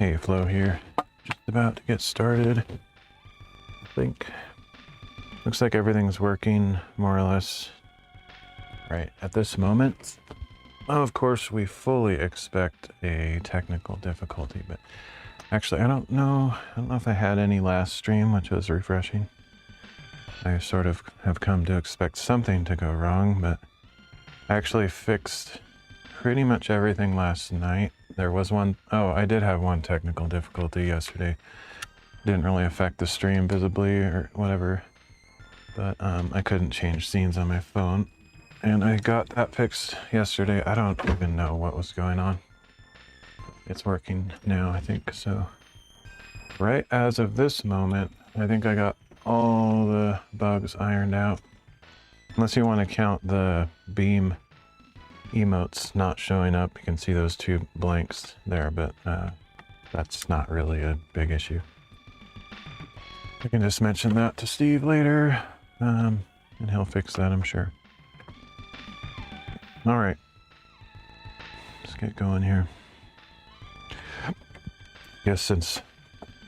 PhLo here. Just about to get started, I think. Looks like everything's working more or less right at this moment. Of course, we fully expect a technical difficulty, but actually, I don't know if I had any last stream, which was refreshing. I sort of have come to expect something to go wrong, but I actually fixed pretty much everything last night. There was one, oh, I did have one technical difficulty yesterday. Didn't really affect the stream visibly or whatever, but I couldn't change scenes on my phone. And I got that fixed yesterday. I don't even know what was going on. It's working now, I think, so. Right as of this moment, I think I got all the bugs ironed out. Unless you want to count the beam emotes not showing up, you can see those two blanks there, but that's not really a big issue. I can just mention that to Steve later, and he'll fix that, I'm sure. All right, let's get going here. Guess since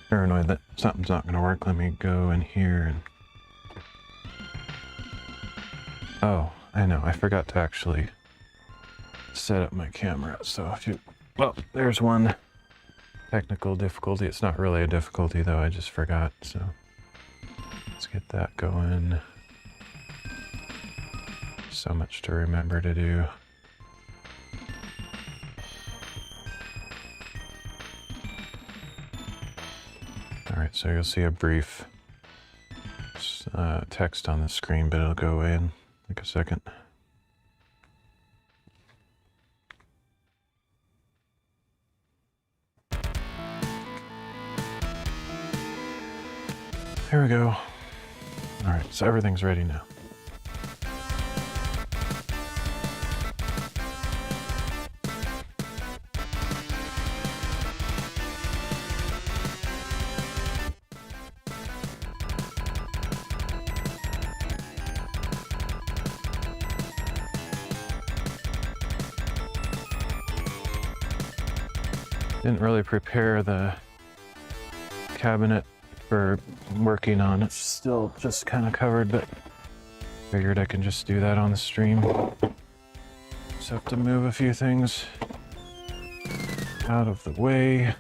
paranoid that something's not going to work, let me go in here and... Oh, I know, I forgot to actually set up my camera, so if you... Well, there's one technical difficulty. It's not really a difficulty though, I just forgot, so let's get that going. So much to remember to do. Alright, so you'll see a brief text on the screen, but it'll go away in like a second. Here we go. Alright, so everything's ready now. Didn't really prepare the cabinet for working on. It's still just kind of covered, but figured I can just do that on the stream. Just have to move a few things out of the way.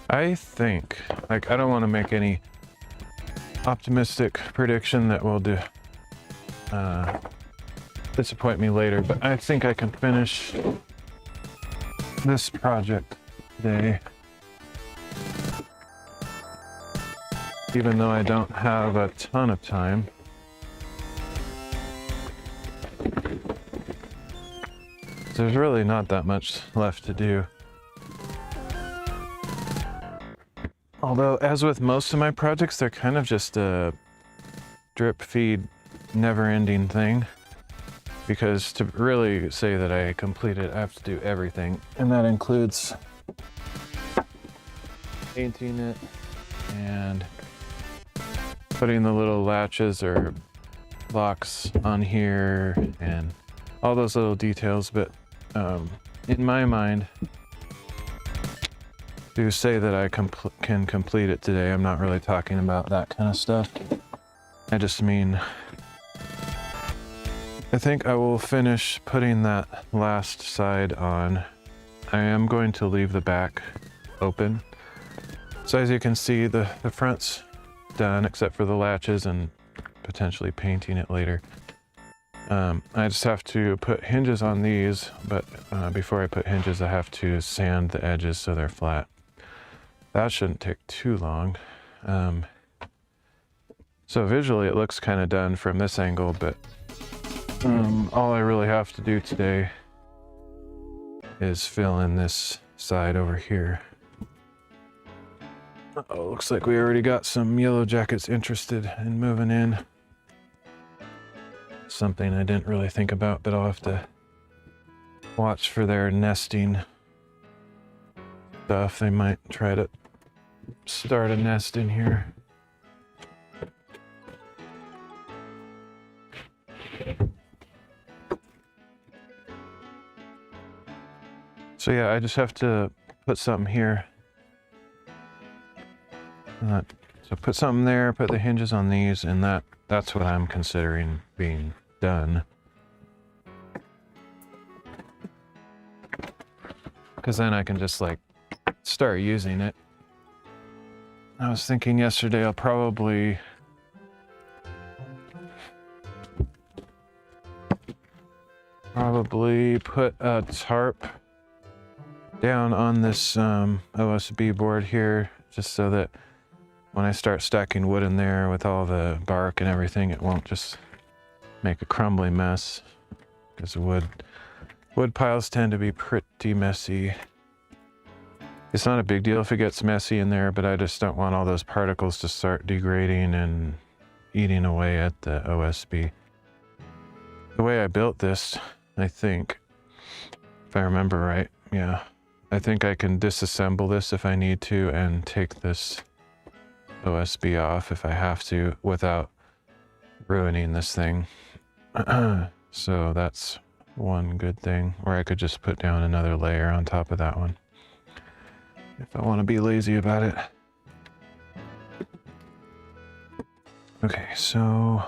I think, like, I don't want to make any optimistic prediction that will disappoint me later, but I think I can finish this project today. Even though I don't have a ton of time. There's really not that much left to do. Although, as with most of my projects, they're kind of just a drip feed, never-ending thing. Because to really say that I completed, I have to do everything. And that includes painting it and putting the little latches or locks on here and all those little details. But in my mind, to say that I can complete it today, I'm not really talking about that kind of stuff. I just mean, I think I will finish putting that last side on. I am going to leave the back open. So as you can see, the front's done except for the latches and potentially painting it later. I just have to put hinges on these, but before I put hinges, I have to sand the edges so they're flat. That shouldn't take too long. So visually it looks kind of done from this angle, but all I really have to do today is fill in this side over here. Uh-oh, looks like we already got some yellow jackets interested in moving in. something I didn't really think about, but I'll have to watch for their nesting stuff. They might try to start a nest in here. So yeah, I just have to put something here. So put something there, put the hinges on these, and that's what I'm considering being done. Because then I can just like start using it. I was thinking yesterday I'll probably put a tarp down on this OSB board here, just so that when I start stacking wood in there with all the bark and everything, it won't just make a crumbly mess, because wood piles tend to be pretty messy. It's not a big deal if it gets messy in there, but I just don't want all those particles to start degrading and eating away at the OSB. The way I built this, I think, if I remember right, yeah, I think I can disassemble this if I need to and take this OSB off if I have to without ruining this thing. So that's one good thing, or I could just put down another layer on top of that one if I want to be lazy about it. Okay, so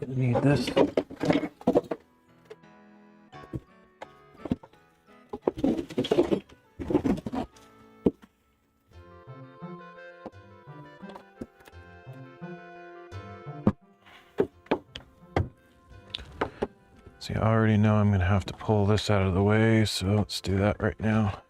gonna need this. See, I already know I'm gonna have to pull this out of the way, so let's do that right now.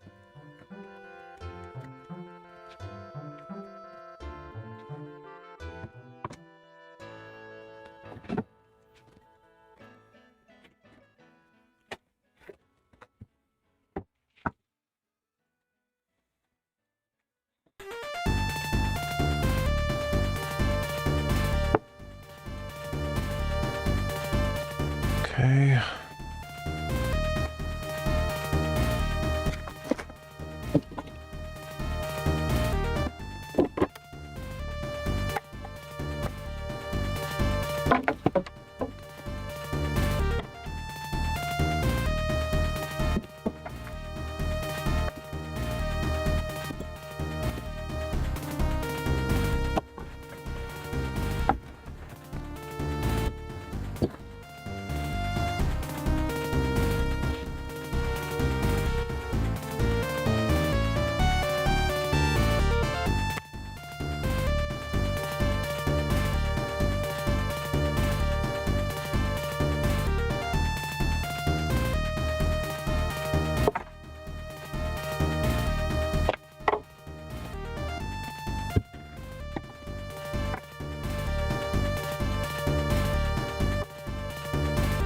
Okay.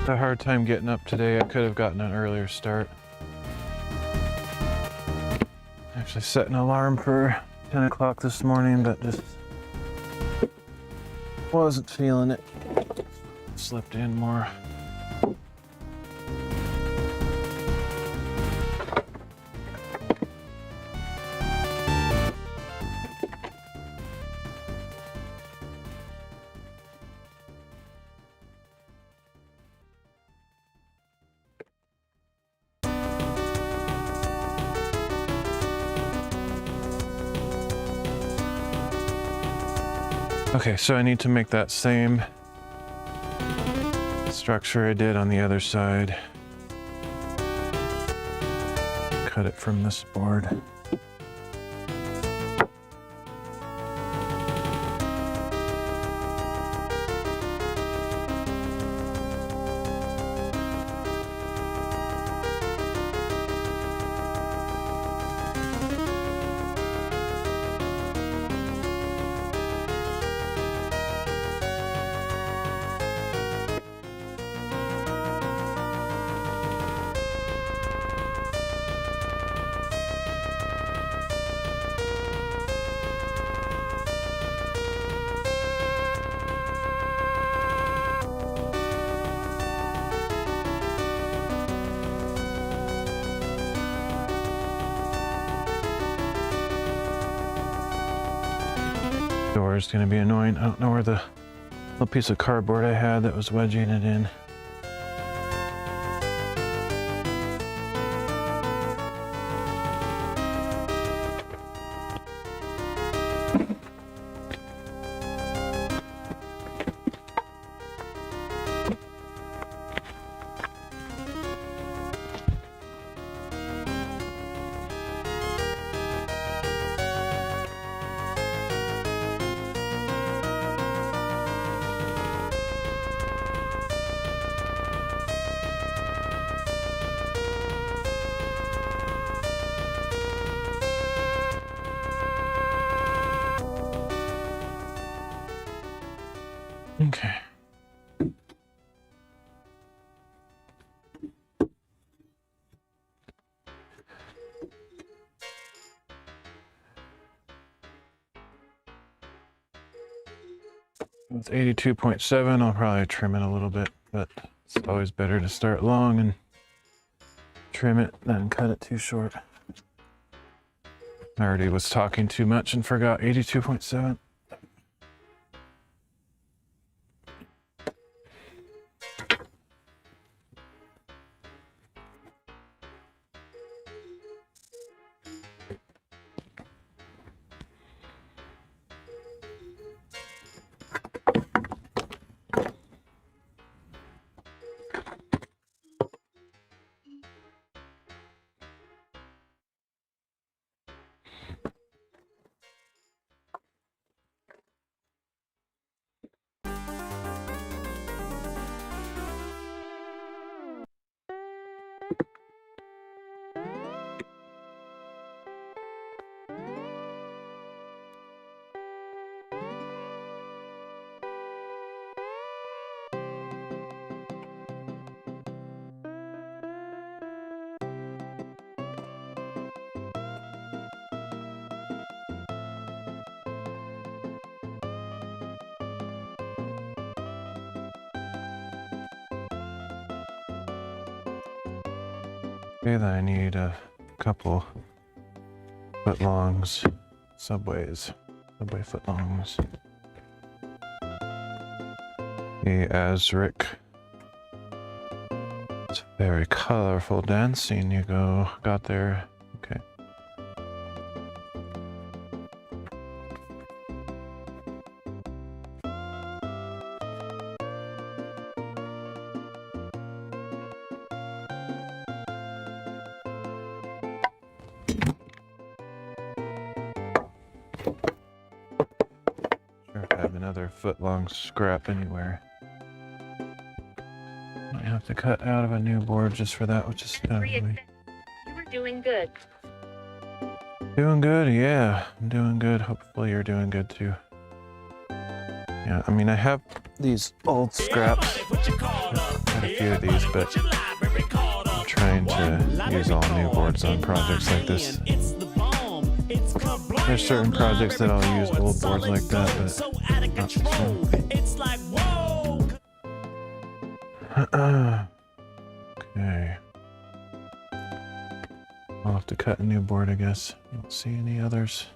A hard time getting up today. I could have gotten an earlier start. Actually set an alarm for 10 o'clock this morning, but just wasn't feeling it. Slept in more. Okay, so I need to make that same structure I did on the other side. Cut it from this board. door is going to be annoying. I don't know where the little piece of cardboard I had that was wedging it in. Okay. With 82.7, I'll probably trim it a little bit, but it's always better to start long and trim it than cut it too short. I already was talking too much and forgot 82.7. Okay, then I need a couple footlongs, subway footlongs. The Azric. It's very colorful dancing you got there. Okay. Sure if I have another foot-long scrap anywhere. Might have to cut out of a new board just for that, which is You were doing good. Doing good, yeah. I'm doing good. Hopefully you're doing good too. Yeah, I mean I have these old scraps. Quite a few of these, but I'm trying to use all new boards on projects like this. There's certain projects that I'll use old boards like that, but not this one. Okay. I'll have to cut a new board, I guess. I don't see any others.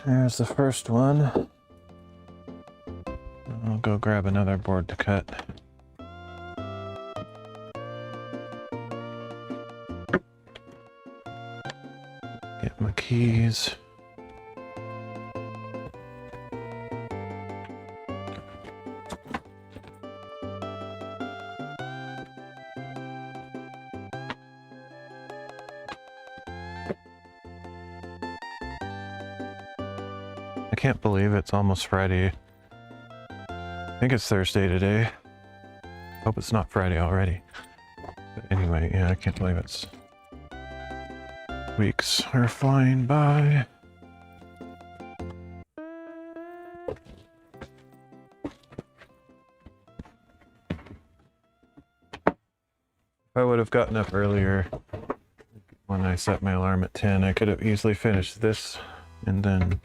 There's the first one. I'll go grab another board to cut. Get my keys. I can't believe it's almost Friday. I think it's Thursday today. Hope it's not Friday already. But anyway, yeah, I can't believe it's... Weeks are flying by. If I would have gotten up earlier when I set my alarm at 10, I could have easily finished this and then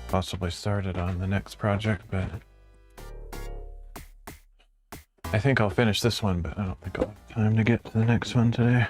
possibly start it on the next project, but I think I'll finish this one, but I don't think I'll have time to get to the next one today.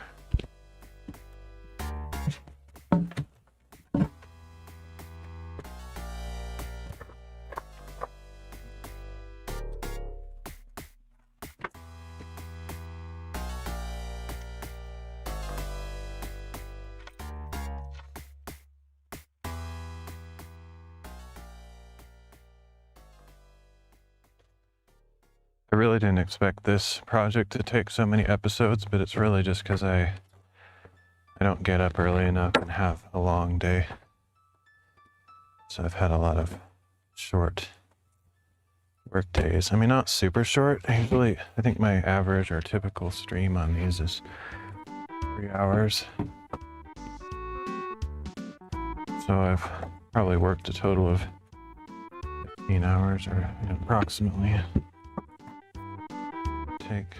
I really didn't expect this project to take so many episodes, but it's really just because I don't get up early enough and have a long day. So I've had a lot of short work days. I mean, not super short. Usually, I think my average or typical stream on these is 3 hours. So I've probably worked a total of 15 hours or approximately. Take.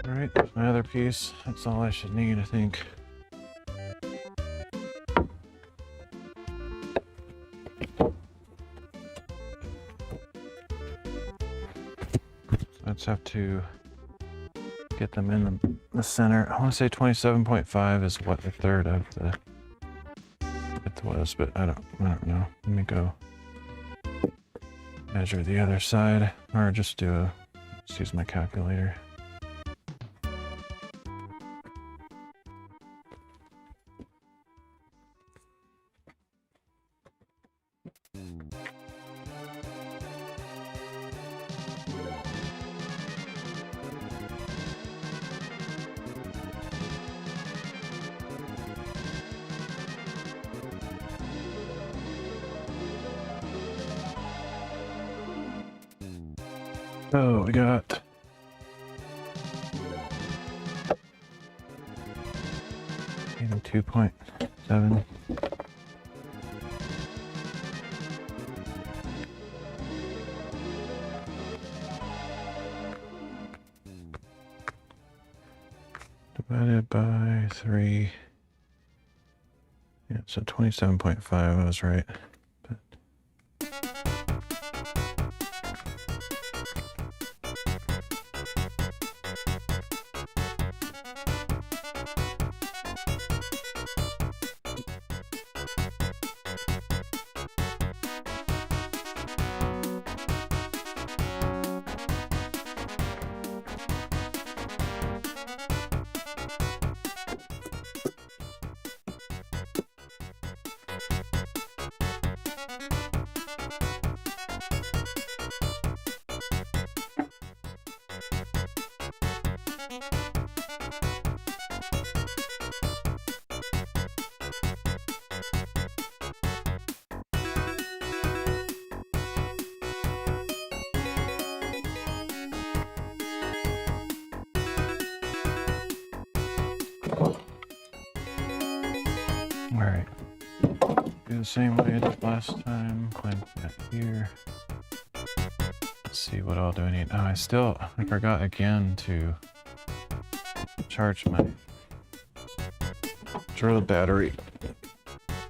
Alright, there's my other piece. That's all I should need, I think. Let's have to get them in the center. I want to say 27.5 is what a third of the width was, but I don't know. Let me go measure the other side, or just use my calculator. So we got even 2.7. Divided by 3. Yeah, so 27.5, I was right. Alright, do the same way I did last time, clamp that here. Let's see, what all do I need? Oh, I forgot again to charge my drill battery.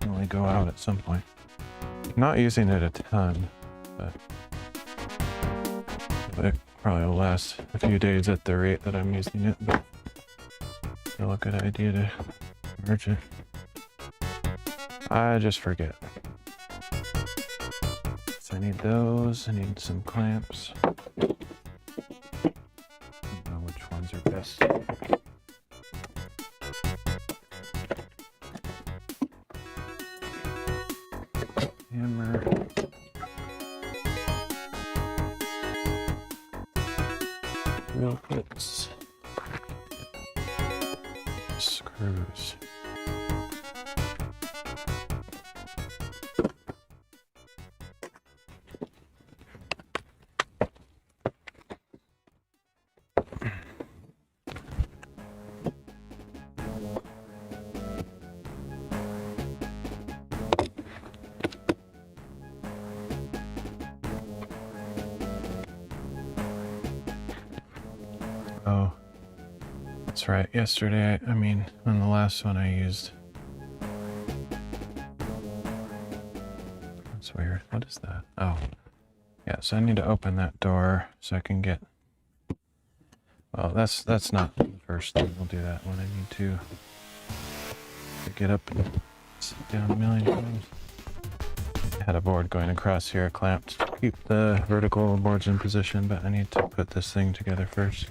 Only go out at some point. Not using it a ton, but it probably will last a few days at the rate that I'm using it, but still a good idea to charge it. I just forget. Same. I need those. I need some clamps. I don't know which ones are best. Hammer. Drill bits. Screws. Oh, that's right. Yesterday, I mean, on the last one I used. That's weird. What is that? Oh, yeah. So I need to open that door so I can get. Well, that's not the first thing. We'll do that when I need to get up and sit down a million times. I had a board going across here clamped to keep the vertical boards in position, but I need to put this thing together first.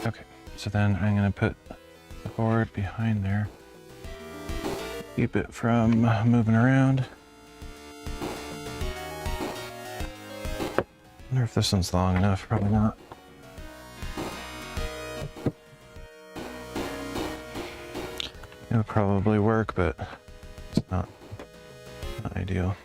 Okay, so then I'm going to put the board behind there. Keep it from moving around. Wonder if this one's long enough. Probably not. It would probably work, but it's not ideal.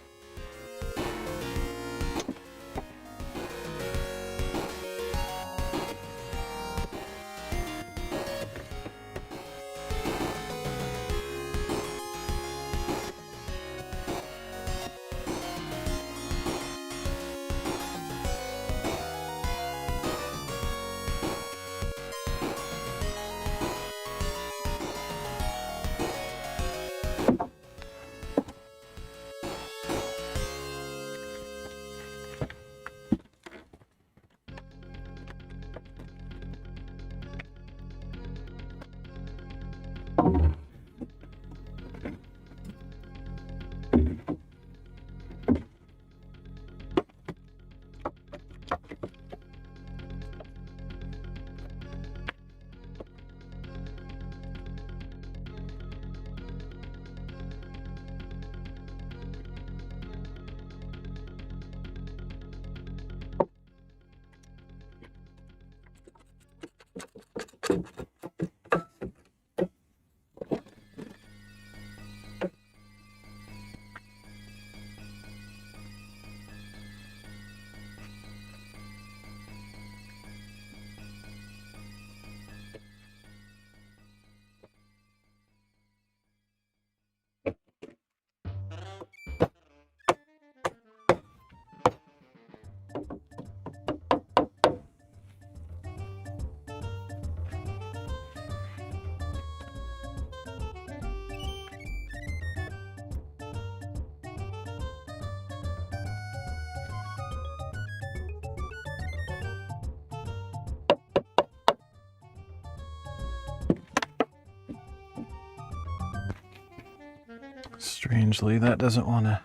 Strangely, that doesn't want to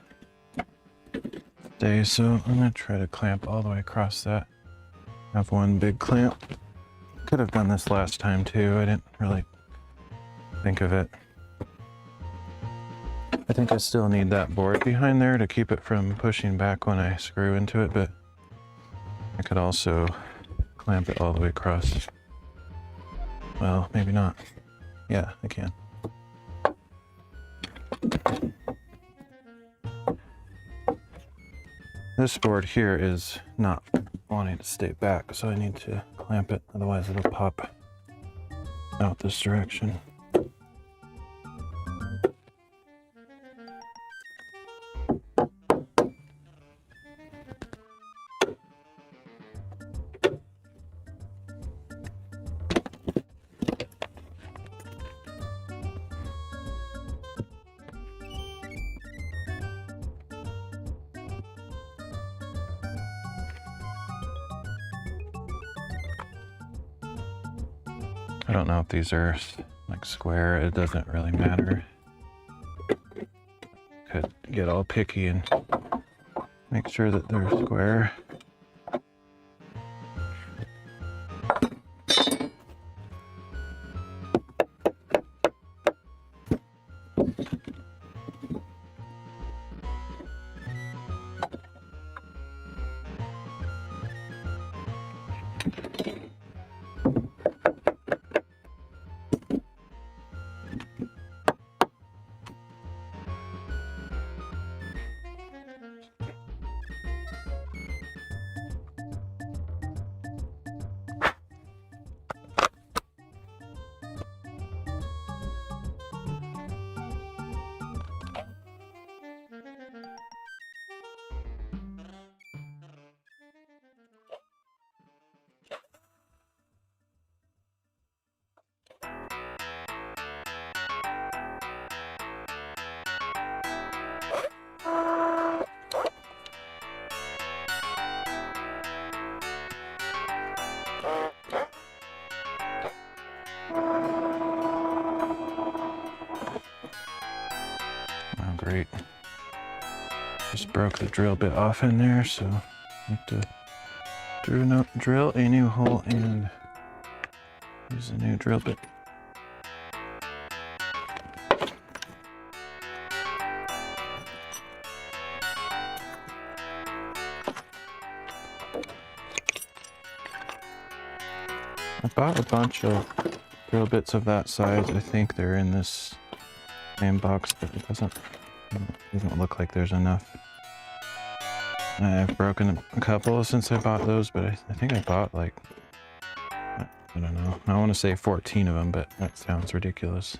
stay, so I'm going to try to clamp all the way across that. I have one big clamp. Could have done this last time too. I didn't really think of it. I think I still need that board behind there to keep it from pushing back when I screw into it, but I could also clamp it all the way across. Well, maybe not. Yeah, I can. This board here is not wanting to stay back, so I need to clamp it, otherwise it'll pop out this direction. I don't know if these are like square, it doesn't really matter. Could get all picky and make sure that they're square. Great. Just broke the drill bit off in there, so I have to drill a new hole and Use a new drill bit. I bought a bunch of drill bits of that size. I think they're in this same box, but it doesn't look like there's enough. I've broken a couple since I bought those, but I think I bought like, I don't know. I want to say 14 of them, but that sounds ridiculous.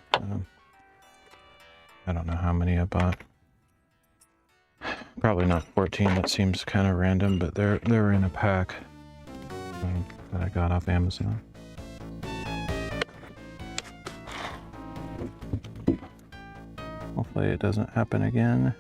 I don't know how many I bought. Probably not 14. That seems kind of random, but they're in a pack that I got off Amazon. Hopefully it doesn't happen again.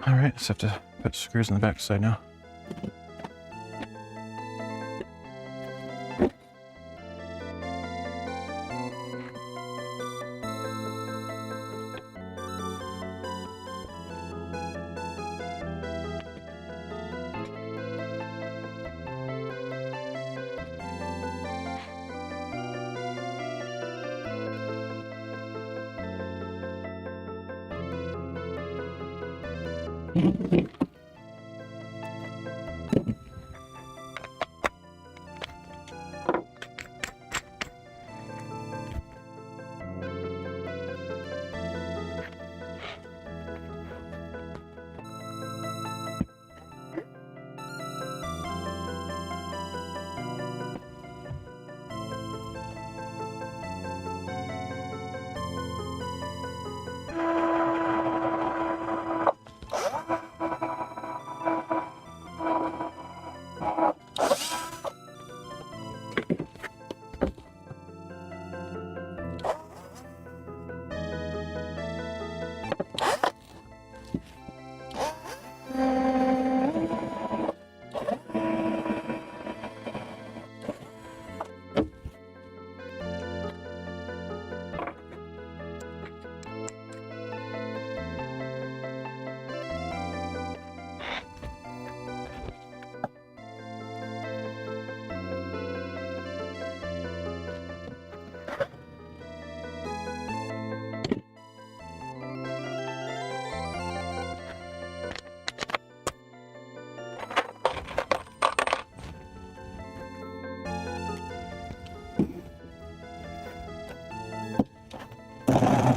Alright, just have to put screws in the back side now.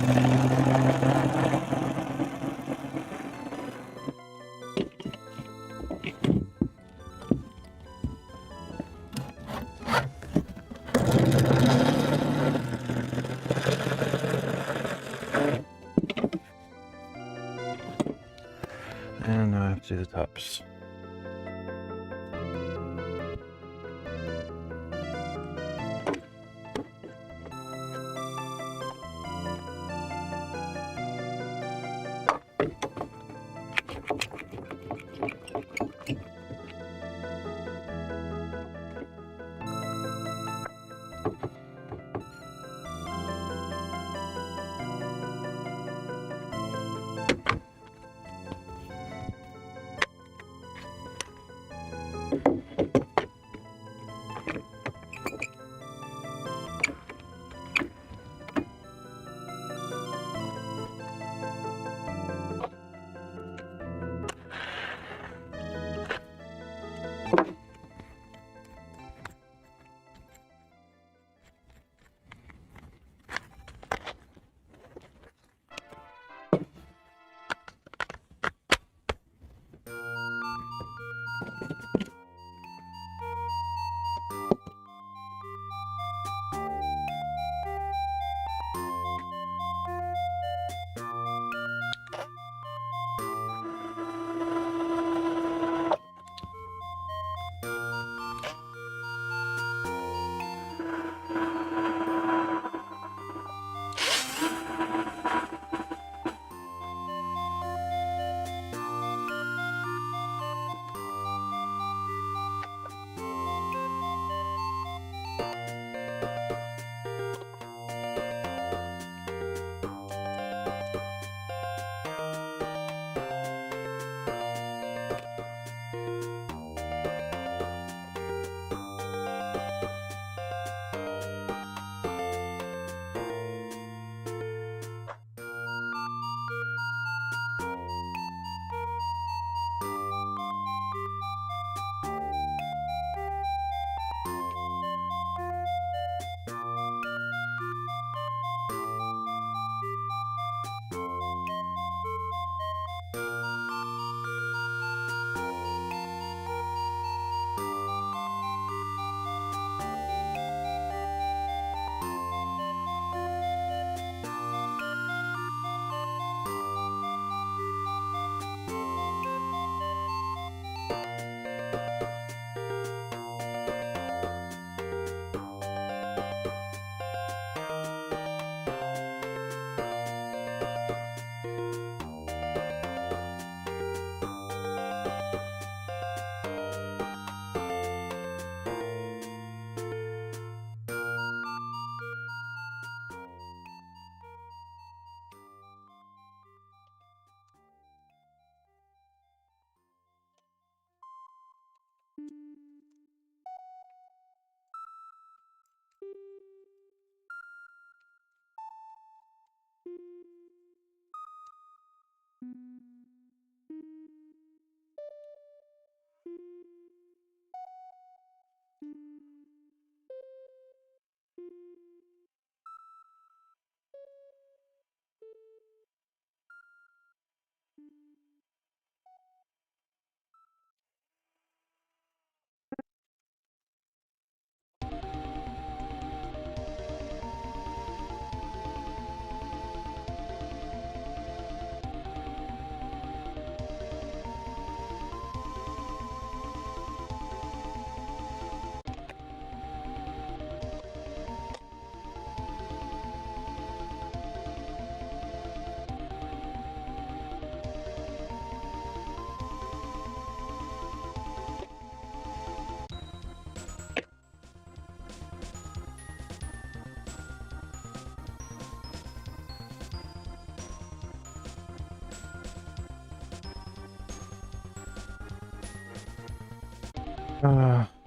And now I have to do the tops.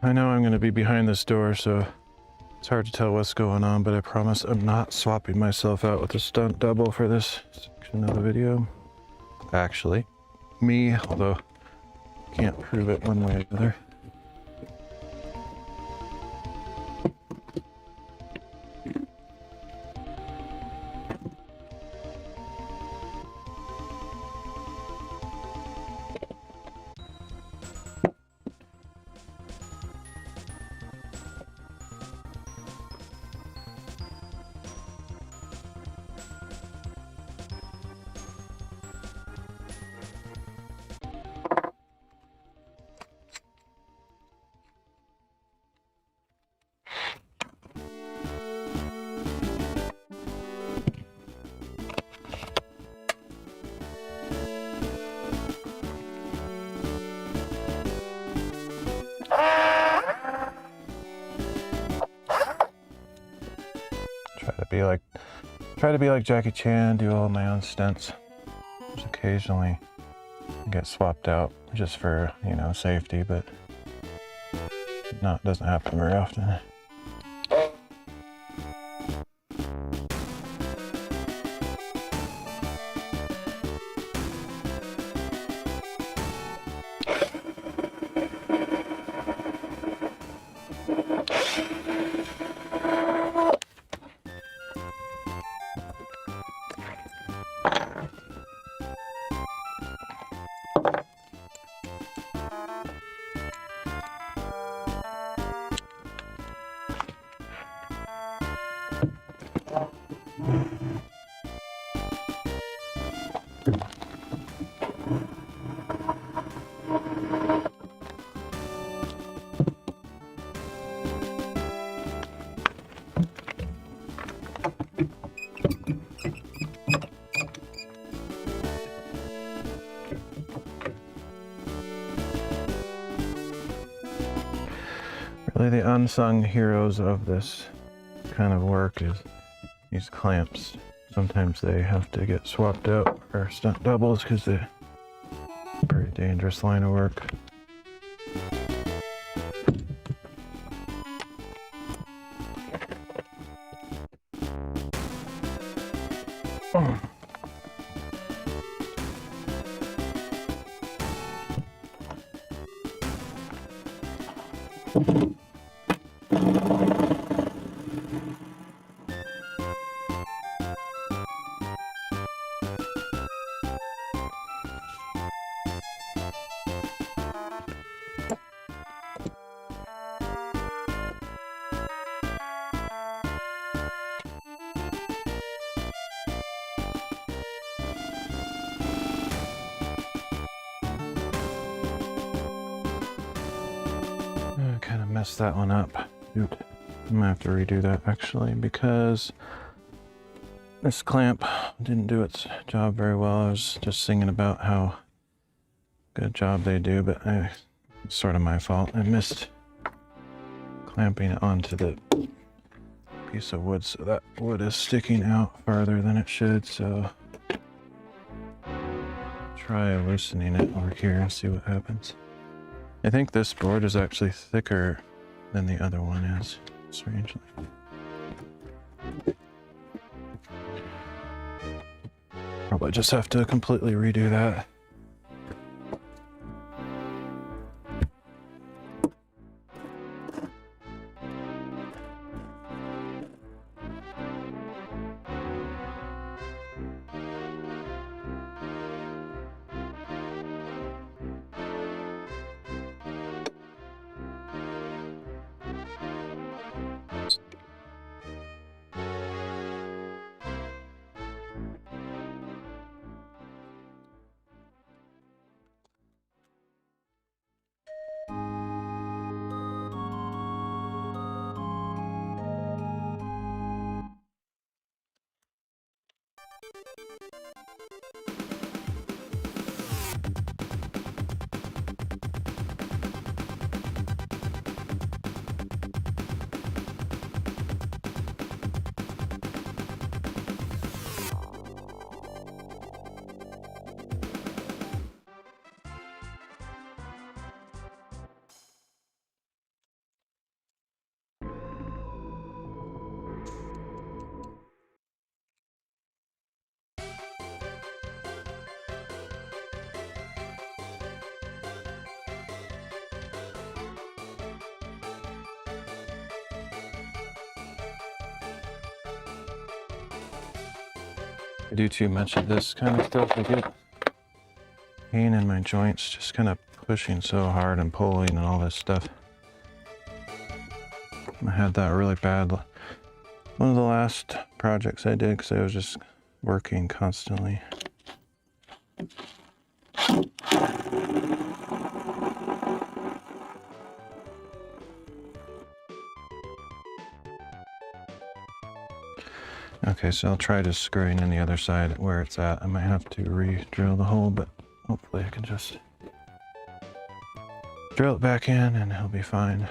I know I'm going to be behind this door, so it's hard to tell what's going on, but I promise I'm not swapping myself out with a stunt double for this section of the video. Actually, me, although can't prove it one way or another. Try to be like Jackie Chan, do all my own stunts. Just occasionally get swapped out just for, you know, safety, but doesn't happen very often. Really, the unsung heroes of this kind of work is these clamps. Sometimes they have to get swapped out or stunt doubles because they're a pretty dangerous line of work. Oh. I kind of messed that one up. Shoot. I'm gonna have to redo that actually because this clamp didn't do its job very well. I was just singing about how good job they do, but it's sort of my fault. I missed clamping it onto the piece of wood, so that wood is sticking out farther than it should, so try loosening it over here and see what happens. I think this board is actually thicker than the other one is, strangely. Probably just have to completely redo that. I do too much of this kind of stuff. I get pain in my joints, just kind of pushing so hard and pulling and all this stuff. I had that really bad. One of the last projects I did because I was just working constantly. Okay, so I'll try just screwing in the other side where it's at. I might have to re-drill the hole, but hopefully I can just drill it back in and it'll be fine.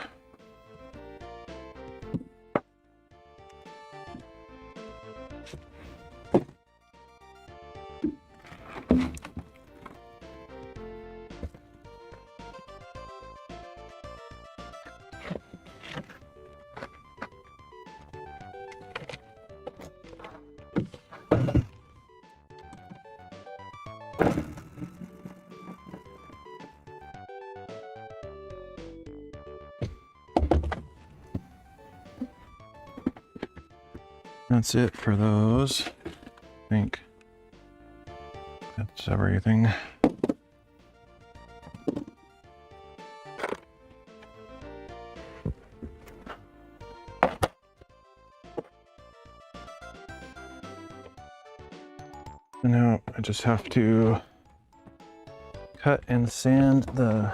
That's it for those. I think that's everything. And now I just have to cut and sand the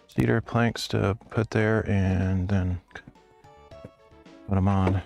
cedar planks to put there and then put them on.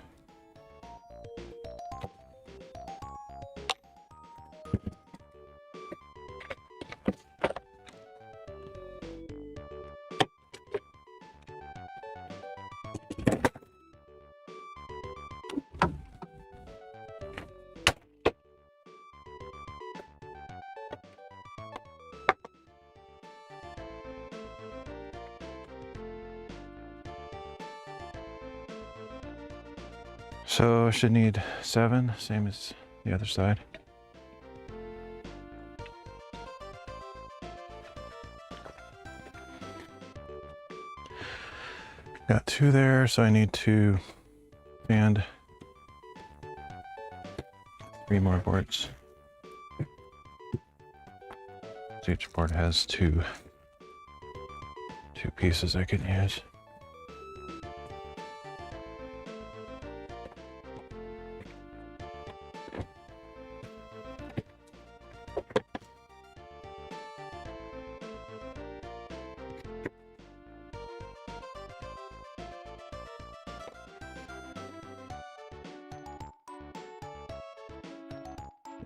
So I should need 7, same as the other side. Got 2 there, so I need to sand 3 more boards. So each board has two pieces I can use.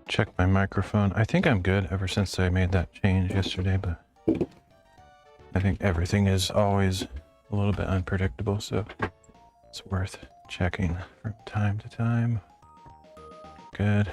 Check my microphone. I think I'm good ever since I made that change yesterday, but I think everything is always a little bit unpredictable, so it's worth checking from time to time. Good.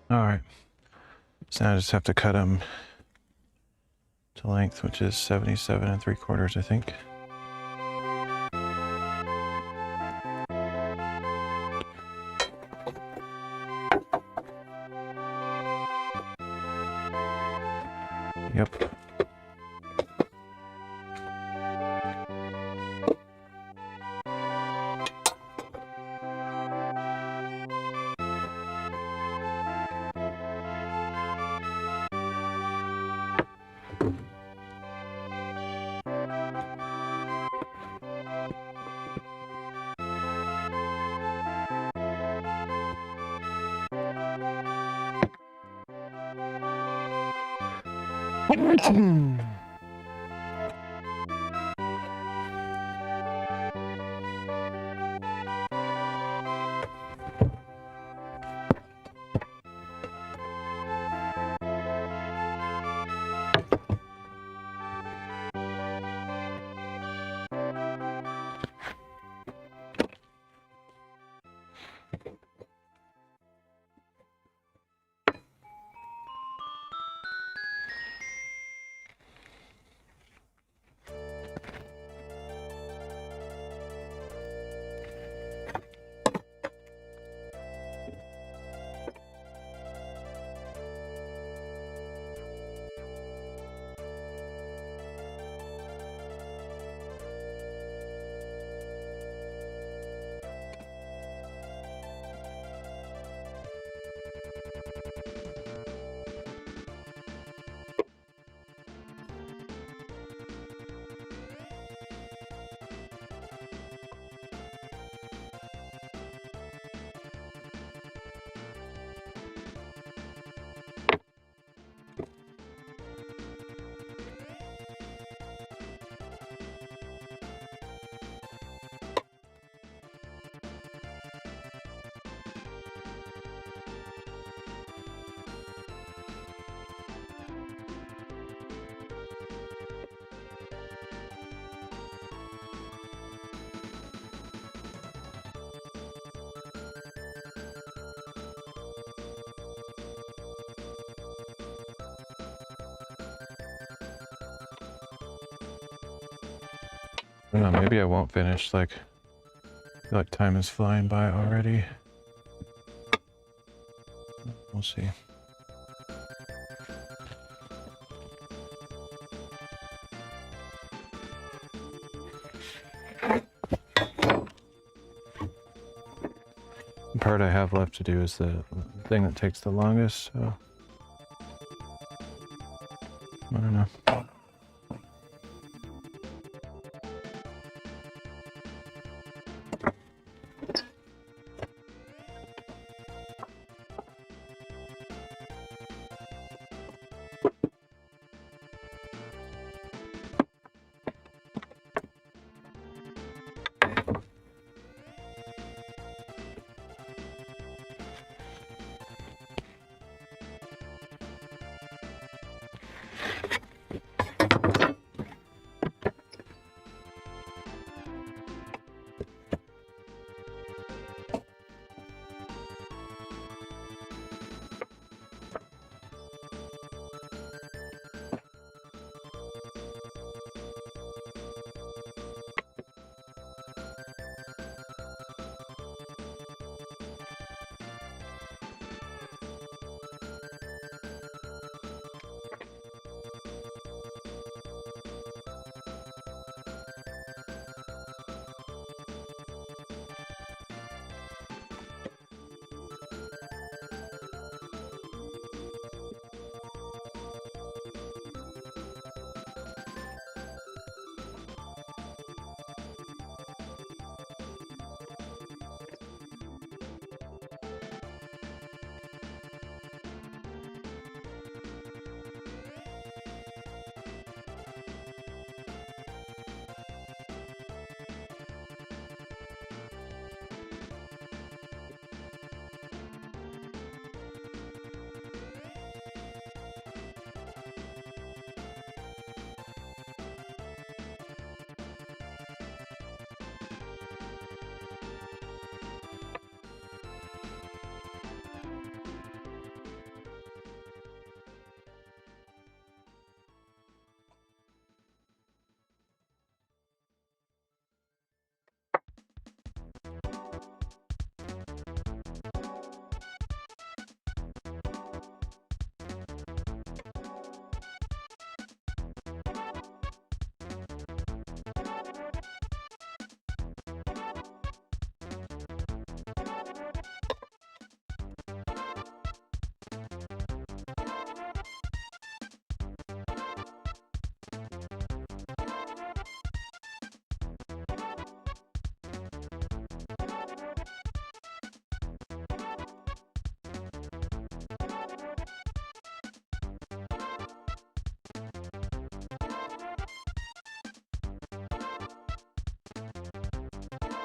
All right. So now I just have to cut them to length, which is 77 3/4, I think. Yep. I don't know, maybe I won't finish, like, I feel like time is flying by already. We'll see. The part I have left to do is the thing that takes the longest, so I don't know.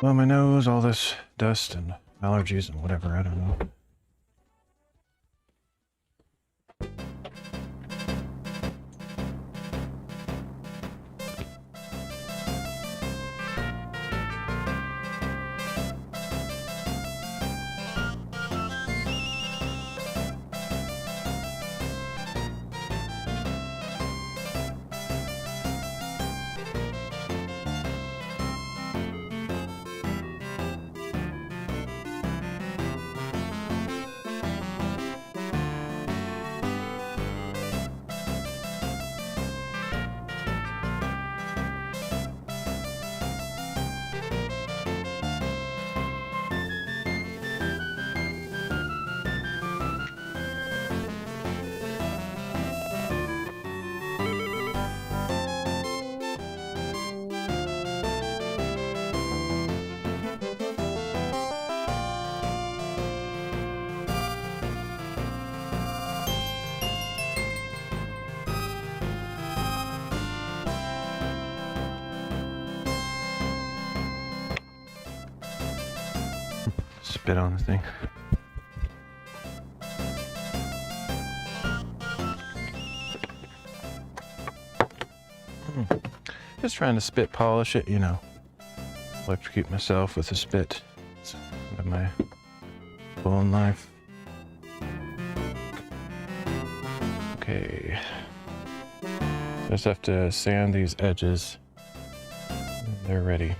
Well, my nose, all this dust and allergies and whatever, I don't know. Spit on the thing. Just trying to spit polish it, you know. Electrocute myself with a spit. It's kind of my goal in life. Okay. Just have to sand these edges. they're ready.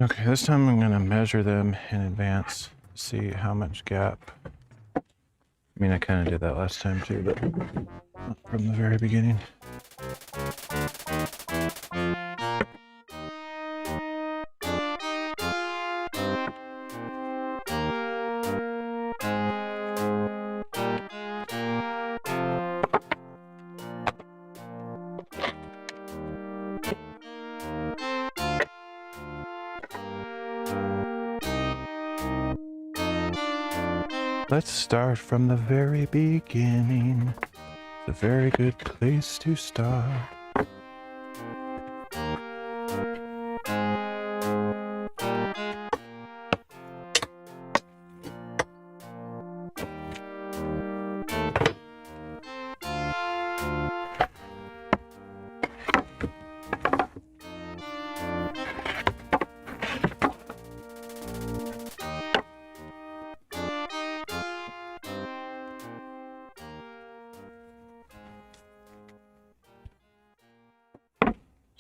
Okay, this time I'm going to measure them in advance, see how much gap. I mean, I kind of did that last time too, but not from the very beginning. Let's start from the very beginning. It's a very good place to start.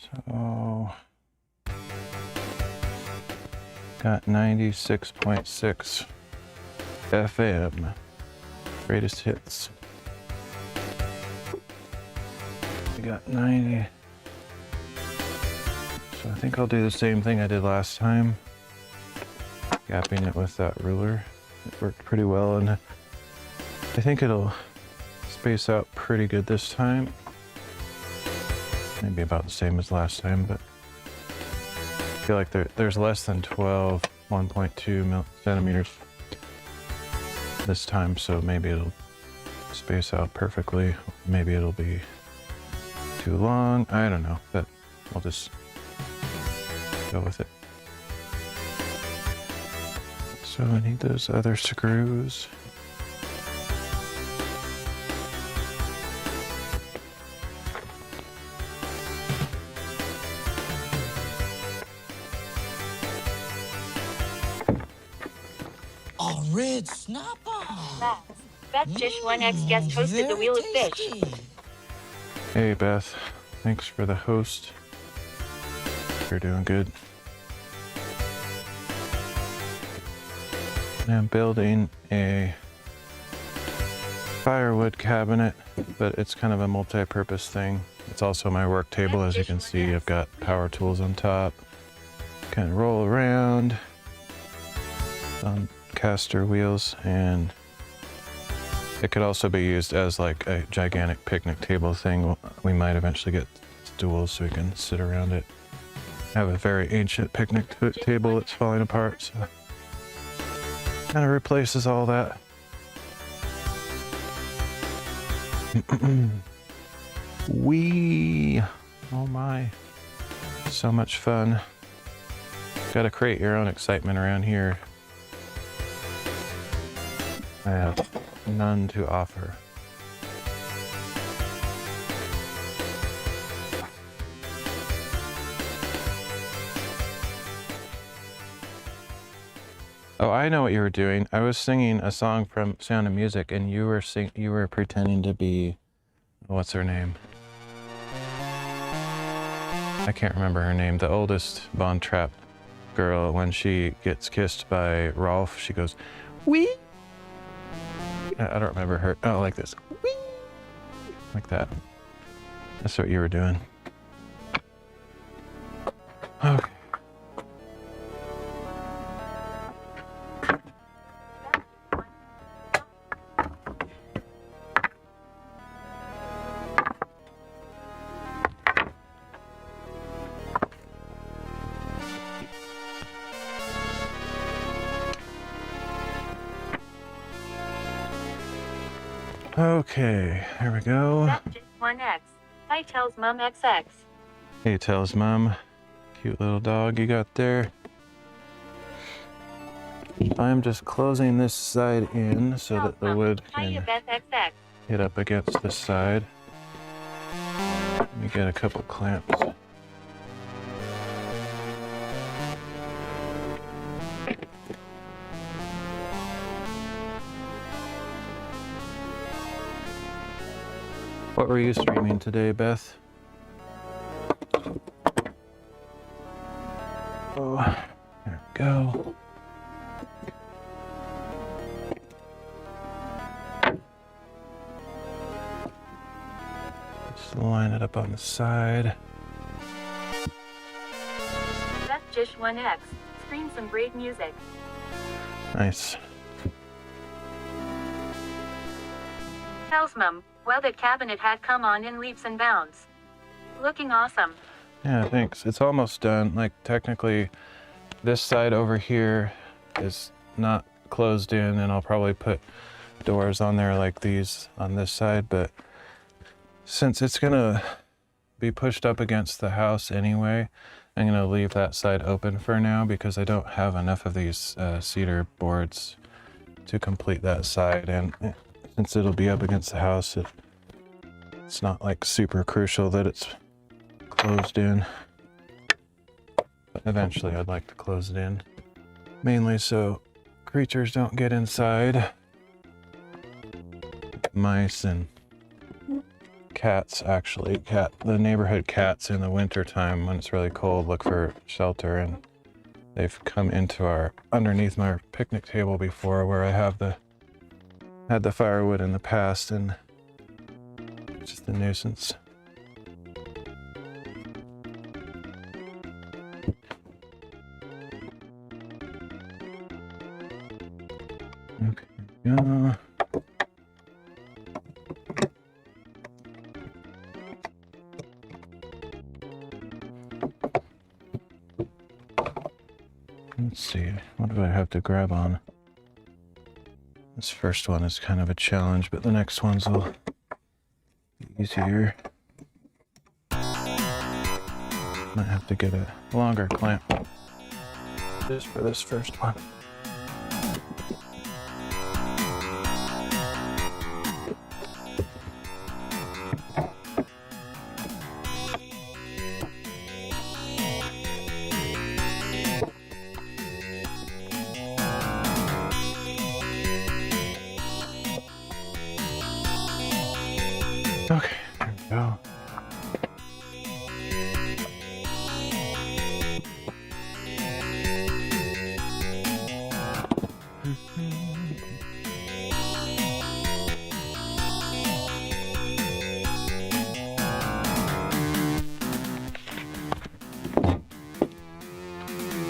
So, got 96.6. FM. Greatest hits. We got 90. So I think I'll do the same thing I did last time. Gapping it with that ruler. It worked pretty well, and I think it'll space out pretty good this time. Maybe about the same as last time, but I feel like there's less than 12, 1.2 centimeters this time, so maybe it'll space out perfectly. Maybe it'll be too long. I don't know, but I'll just go with it. So I need those other screws. A red snapper. Beth Dish 1X guest hosted the Wheel of Fish. Hey Beth, thanks for the host. You're doing good. I'm building a firewood cabinet, but it's kind of a multi-purpose thing. It's also my work table. As you can see, I've got power tools on top. Can roll around on caster wheels, and it could also be used as like a gigantic picnic table thing. We might eventually get stools so we can sit around it. I have a very ancient picnic table that's falling apart, so kind of replaces all that. Wee! Oh my. So much fun. Gotta create your own excitement around here. I have none to offer. Oh, I know what you were doing. I was singing a song from Sound of Music, and you were pretending to be, what's her name? I can't remember her name. The oldest Von Trapp girl. When she gets kissed by Rolf, she goes, "Wee." I don't remember her. Oh, like this. Wee. Like that. That's what you were doing. Okay. Okay, there we go. Beth Dish 1X. Hi tells Mum XX. Hey, tells Mom. Cute little dog you got there. I'm just closing this side in so that the wood Hiya can Beth XX. hit up against the side. Let me get a couple clamps. What were you streaming today, Beth? Oh, there we go. Just line it up on the side. Beth Dish 1X. Stream some great music. Nice. Tells Mum. Well, that cabinet had come on in leaps and bounds. Looking awesome. Yeah, thanks. It's almost done. Like, technically, this side over here is not closed in, and I'll probably put doors on there like these on this side, but since it's gonna be pushed up against the house anyway, I'm gonna leave that side open for now because I don't have enough of these cedar boards to complete that side, and since it'll be up against the house, it's not like super crucial that it's closed in. But eventually I'd like to close it in. Mainly so creatures don't get inside. Mice and cats, actually. The neighborhood cats in the winter time when it's really cold look for shelter, and they've come into underneath my picnic table before, where I had the firewood in the past, and it's just a nuisance. Okay, yeah. Let's see, what do I have to grab on? This first one is kind of a challenge, but the next one's a little easier. Might have to get a longer clamp just for this first one. Okay, there we go.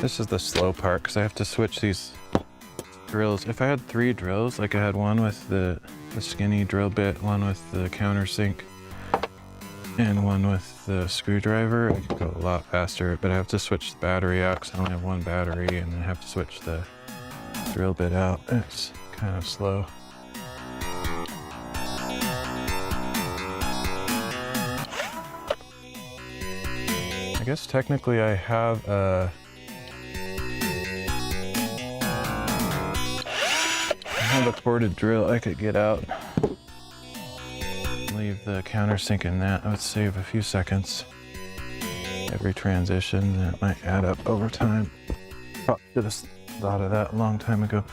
This is the slow part because I have to switch these drills. If I had 3 drills, like I had one with the skinny drill bit, one with the countersink, and one with the screwdriver, I could go a lot faster, but I have to switch the battery out because I only have 1 battery, and then I have to switch the drill bit out. It's kind of slow. I guess technically I have a corded drill I could get out. Leave the countersink in that. I would save a few seconds every transition, and it might add up over time. Probably should have thought of that a long time ago.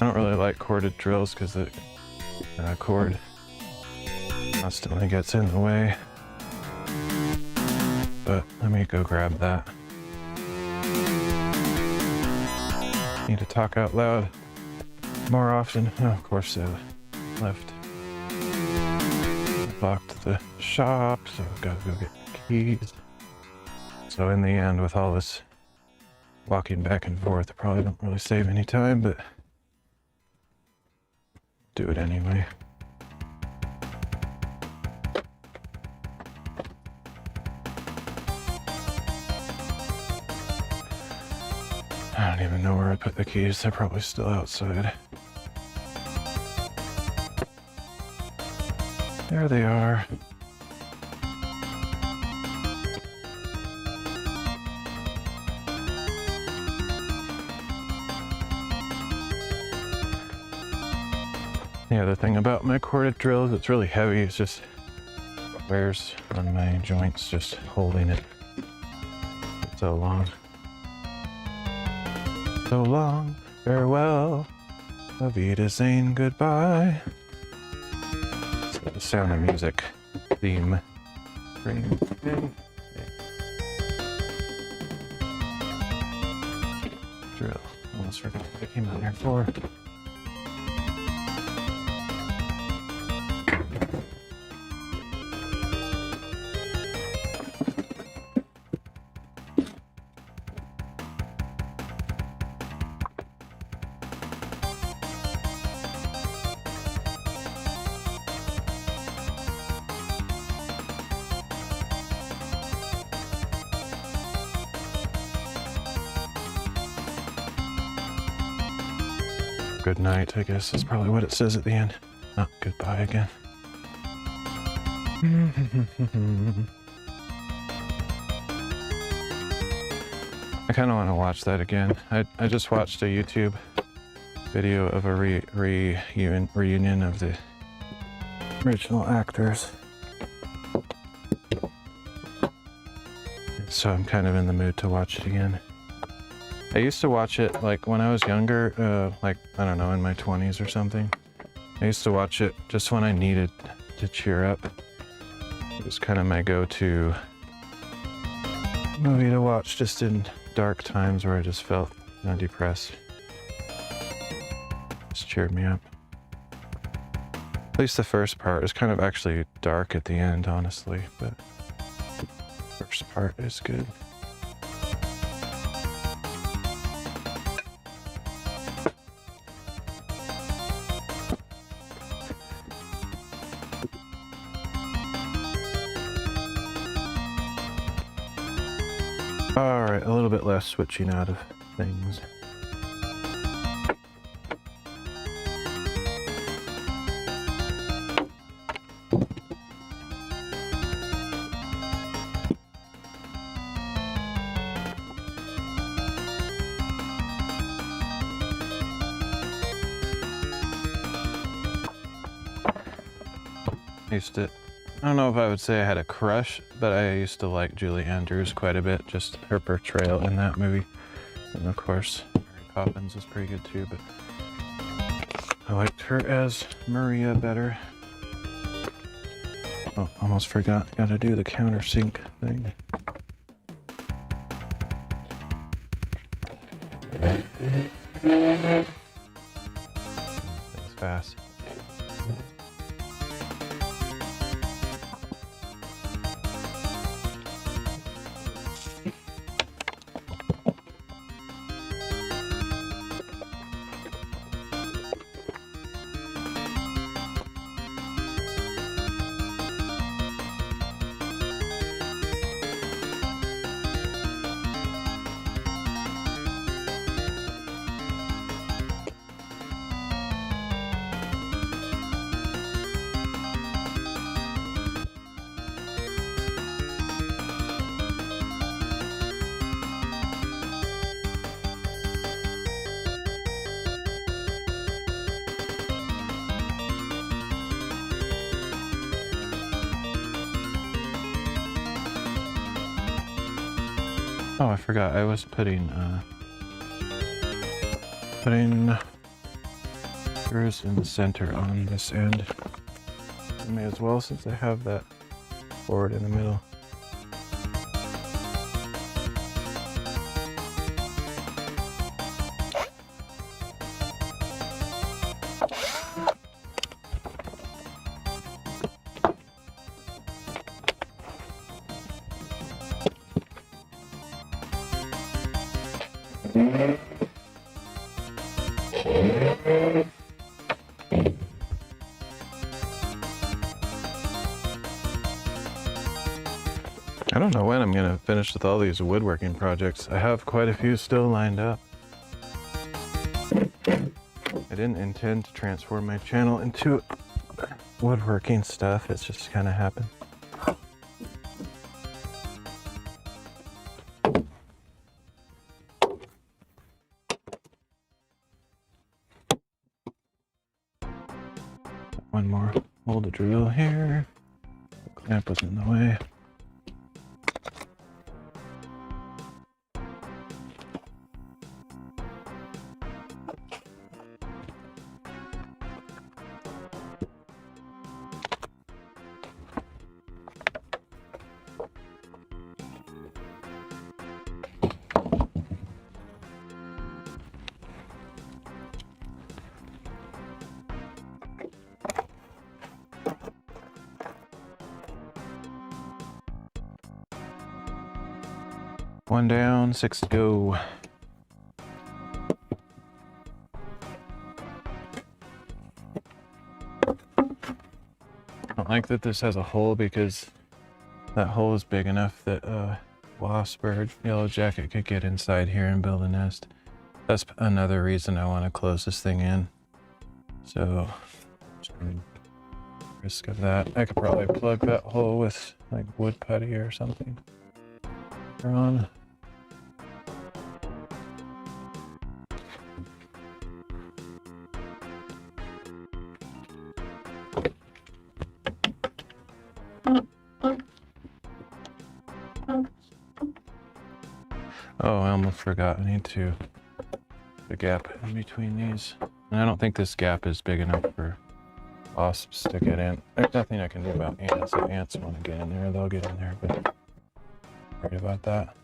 I don't really like corded drills because the cord constantly gets in the way. But let me go grab that. Need to talk out loud more often. Oh, of course, I left. Locked the shop, so I've got to go get keys. So in the end, with all this walking back and forth, I probably don't really save any time, but do it anyway. I don't even know where I put the keys. They're probably still outside. There they are. The other thing about my corded drill is it's really heavy. It's just wears on my joints just holding it so long. So long, farewell, Auf Wiedersehen, goodbye. The Sound of Music theme. Drill. Almost forgot what I came out here for. Good night, I guess is probably what it says at the end. Not goodbye again. I kind of want to watch that again. I just watched a YouTube video of a reunion of the original actors. So I'm kind of in the mood to watch it again. I used to watch it like when I was younger, like, I don't know, in my 20s or something. I used to watch it just when I needed to cheer up. It was kind of my go-to movie to watch just in dark times where I just felt depressed. Just cheered me up. At least the first part is kind of actually dark at the end, honestly, but the first part is good. All right, a little bit less switching out of things. I don't know if I would say I had a crush, but I used to like Julie Andrews quite a bit, just her portrayal in that movie. And of course, Mary Poppins was pretty good too, but I liked her as Maria better. Oh, almost forgot, gotta do the countersink thing. It's fast. Oh, I forgot. I was putting screws in the center on this end. I may as well, since I have that board in the middle. I don't know when I'm going to finish with all these woodworking projects. I have quite a few still lined up. I didn't intend to transform my channel into woodworking stuff. It's just kind of happened. One more hole to drill here. The clamp was in the way. One down, 6 to go. I don't like that this has a hole because that hole is big enough that wasp or yellow jacket could get inside here and build a nest. That's another reason I want to close this thing in. So, just risk of that. I could probably plug that hole with like wood putty or something. On. Oh, I almost forgot. I need to the gap in between these. And I don't think this gap is big enough for wasps to get in. There's nothing I can do about ants. If ants want to get in there, they'll get in there, but I'm worried about that.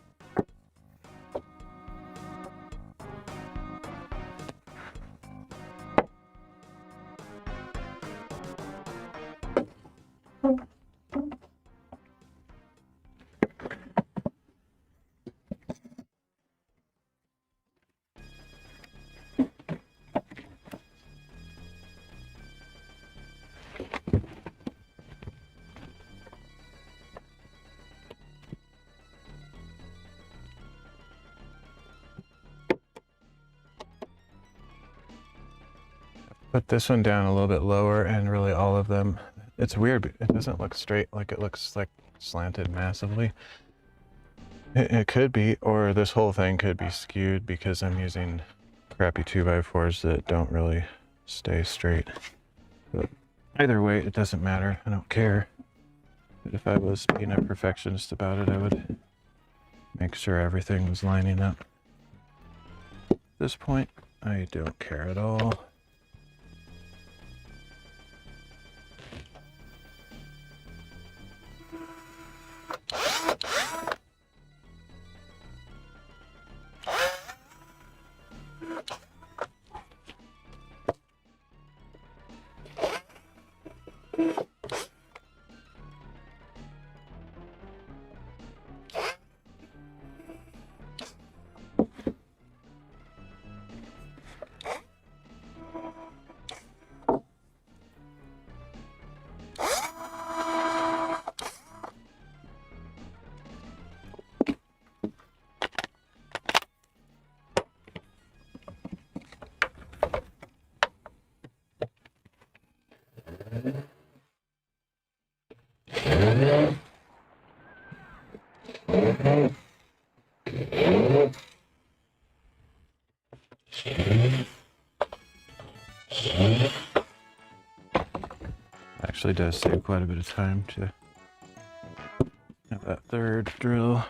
put this one down a little bit lower, and really all of them, it's weird, but it doesn't look straight, like it looks like slanted massively. It could be, or this whole thing could be skewed because I'm using crappy 2x4s that don't really stay straight. But either way, it doesn't matter. I don't care. But if I was being a perfectionist about it, I would make sure everything was lining up. At this point, I don't care at all. Actually does save quite a bit of time to have that third drill.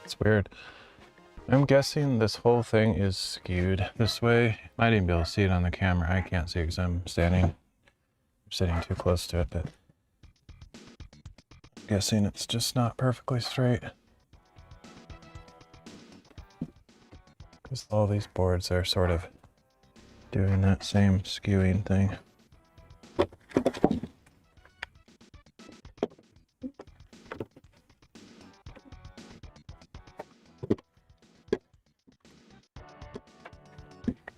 It's weird. I'm guessing this whole thing is skewed this way. Might even be able to see it on the camera. I can't see because I'm sitting too close to it, but I'm guessing it's just not perfectly straight. Because all these boards are sort of doing that same skewing thing.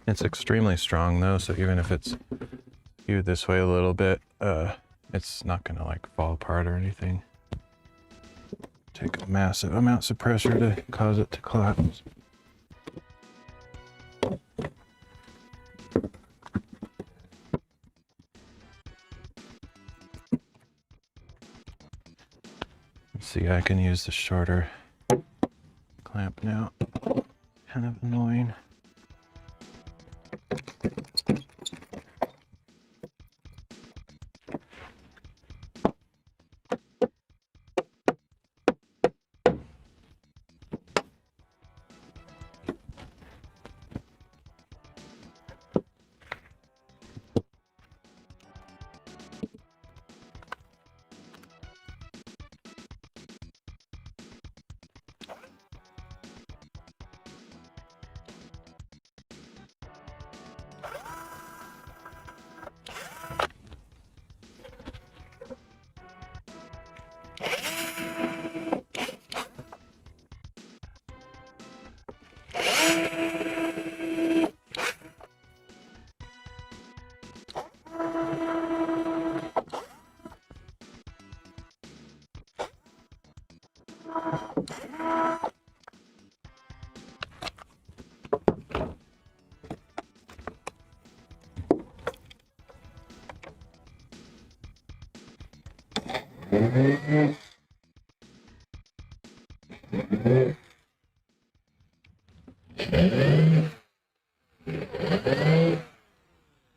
It's extremely strong though, so even if it's skewed this way a little bit, it's not gonna like fall apart or anything. Take massive amounts of pressure to cause it to collapse. Let's see, I can use the shorter clamp now. Kind of annoying.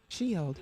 Shield.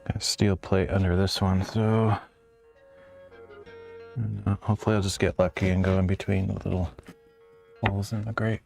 Got a steel plate under this one, so hopefully I'll just get lucky and go in between the little holes in the grate.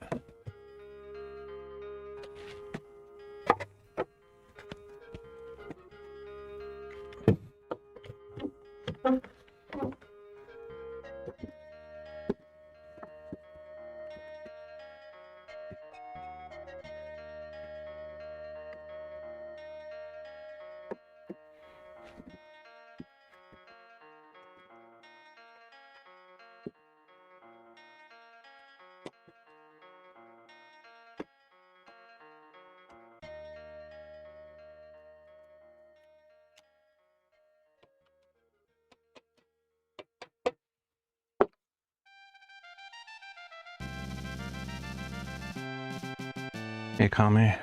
Hey, Kami.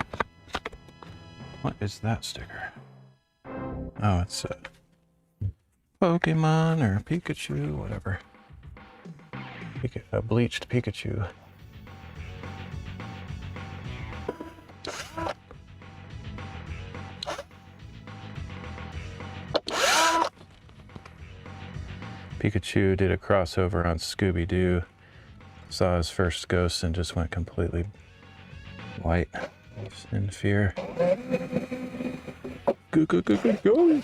What is that sticker? Oh, it's a Pokemon or a Pikachu, whatever. A bleached Pikachu. Pikachu did a crossover on Scooby-Doo. Saw his first ghost and just went completely white in fear. Go.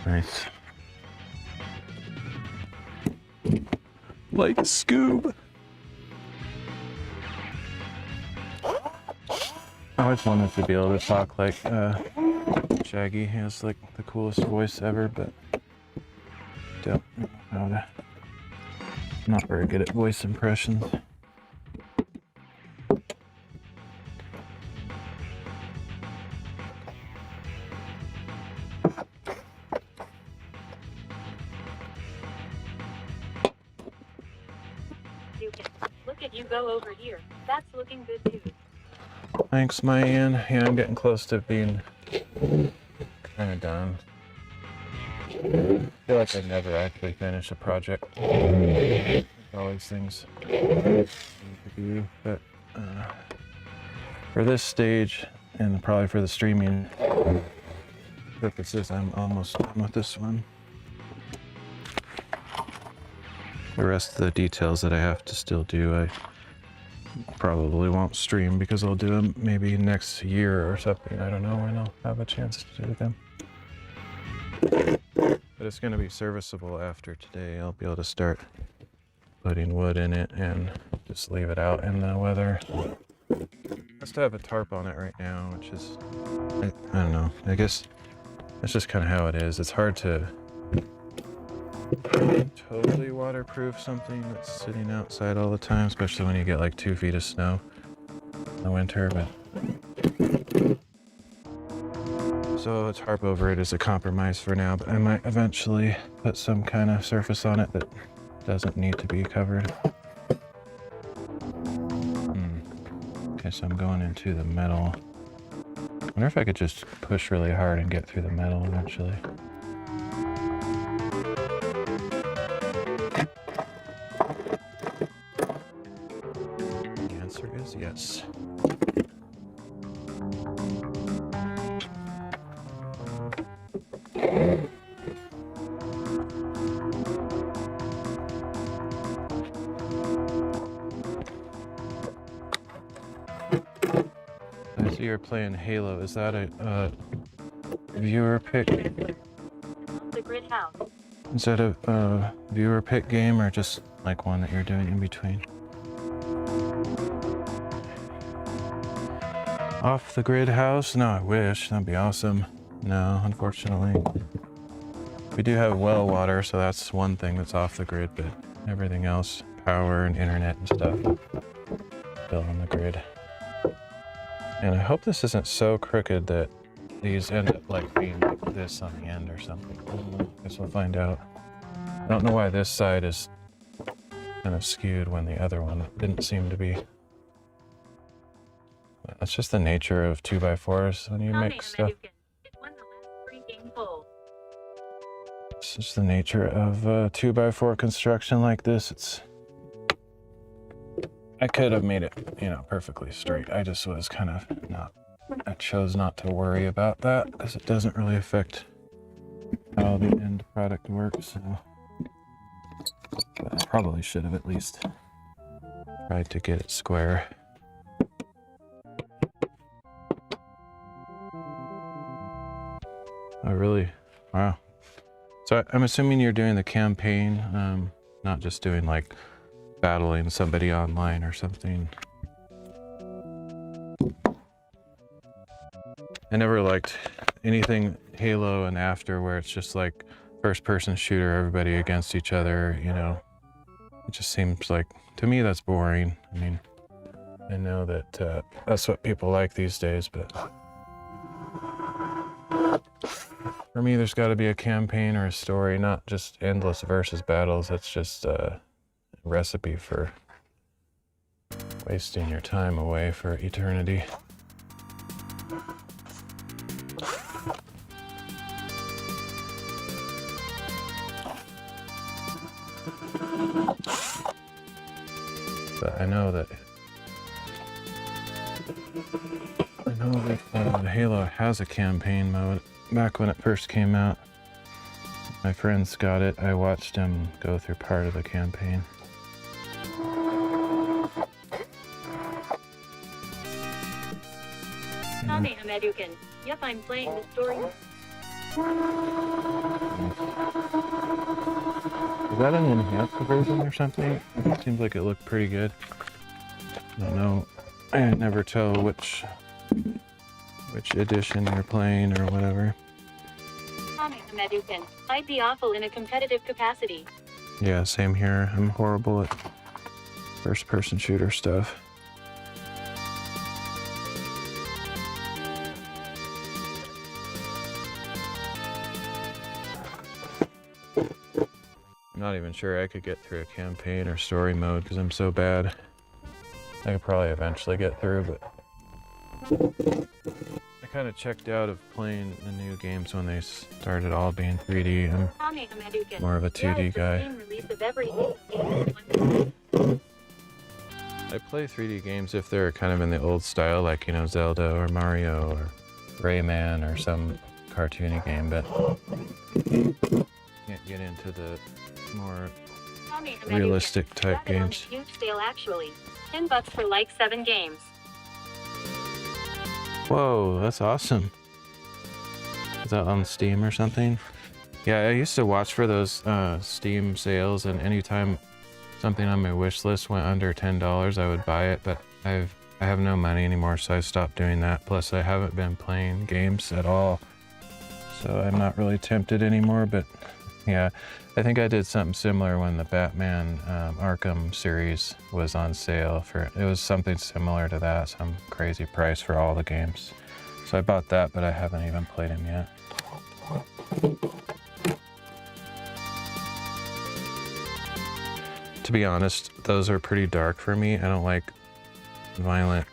Nice. Like Scoob. I always wanted to be able to talk like Shaggy. He has like the coolest voice ever, but don't know how to. Not very good at voice impressions. Look at you go over here. That's looking good too. Thanks, Mayan. Yeah, I'm getting close to being kind of done. I feel like I never actually finish a project. There's always things to do, but for this stage and probably for the streaming purposes, I'm almost done with this one. The rest of the details that I have to still do, I probably won't stream because I'll do them maybe next year or something. I don't know when I'll have a chance to do them. But it's going to be serviceable after today. I'll be able to start putting wood in it and just leave it out in the weather. I still have a tarp on it right now, which is, I don't know, I guess that's just kind of how it is. It's hard to totally waterproof something that's sitting outside all the time, especially when you get like 2 feet of snow in the winter, but so a tarp over it is a compromise for now, but I might eventually put some kind of surface on it that doesn't need to be covered. Okay, so I'm going into the metal. I wonder if I could just push really hard and get through the metal eventually. The answer is yes. I see you're playing Halo. Is that a viewer pick? The grid house. Is that a viewer pick game or just like one that you're doing in between? Off the grid house? No, I wish. That'd be awesome. No, unfortunately. We do have well water, so that's one thing that's off the grid, but everything else, power and internet and stuff, still on the grid. And I hope this isn't so crooked that these end up like being like this on the end or something. I guess we'll find out. I don't know why this side is kind of skewed when the other one didn't seem to be. That's just the nature of 2x4s when you mix stuff. It's just the nature of 2x4 construction like this. I could have made it, you know, perfectly straight. I just was kind of I chose not to worry about that because it doesn't really affect how the end product works. So. But I probably should have at least tried to get it square. Oh, really? Wow. So I'm assuming you're doing the campaign, not just doing like battling somebody online or something. I never liked anything Halo and after where it's just like first person shooter, everybody against each other, you know. It just seems like, to me, that's boring. I mean, I know that that's what people like these days, but for me, there's got to be a campaign or a story, not just endless versus battles. That's just a recipe for wasting your time away for eternity. But I know that Halo has a campaign mode. Back when it first came out, my friends got it. I watched them go through part of the campaign. Tommy Hamedukan. Yep, I'm playing the story. Is that an enhanced version or something? It seems like it looked pretty good. I don't know. I never tell which edition you're playing or whatever. Tommy Hamedukan. I'd be awful in a competitive capacity. Yeah, same here. I'm horrible at first-person shooter stuff. I'm not even sure I could get through a campaign or story mode because I'm so bad. I could probably eventually get through, but I kind of checked out of playing the new games when they started all being 3D. I'm more of a 2D guy. I play 3D games if they're kind of in the old style, like, you know, Zelda or Mario or Rayman or some cartoony game, but can't get into the more realistic type games. Huge sale actually. $10 for like 7 games. Whoa, that's awesome. Is that on Steam or something? Yeah, I used to watch for those Steam sales, and anytime something on my wish list went under $10, I would buy it, but I have no money anymore, so I stopped doing that. Plus, I haven't been playing games at all, so I'm not really tempted anymore, but yeah, I think I did something similar when the Batman Arkham series was on sale. It was something similar to that, some crazy price for all the games. So I bought that, but I haven't even played them yet. to be honest, those are pretty dark for me. I don't like violent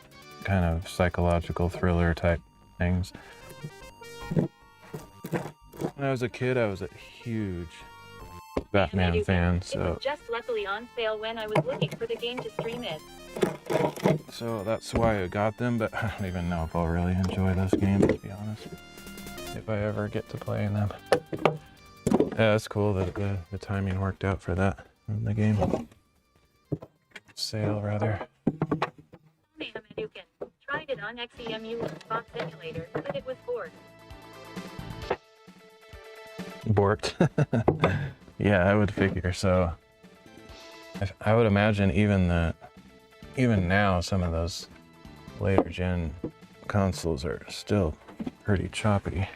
kind of psychological thriller type things. When I was a kid, I was a huge Batman fan, It so was just luckily on sale when I was looking for the game to stream it. that's why I got them, but I don't even know if I'll really enjoy those games, to be honest, if I ever get to playing them. Yeah, that's cool that the timing worked out for that in the game. Sale, rather. Tried it on XEMU Spot Simulator, but it was bored. Borked. Yeah, I would figure so. I would imagine even now some of those later gen consoles are still pretty choppy.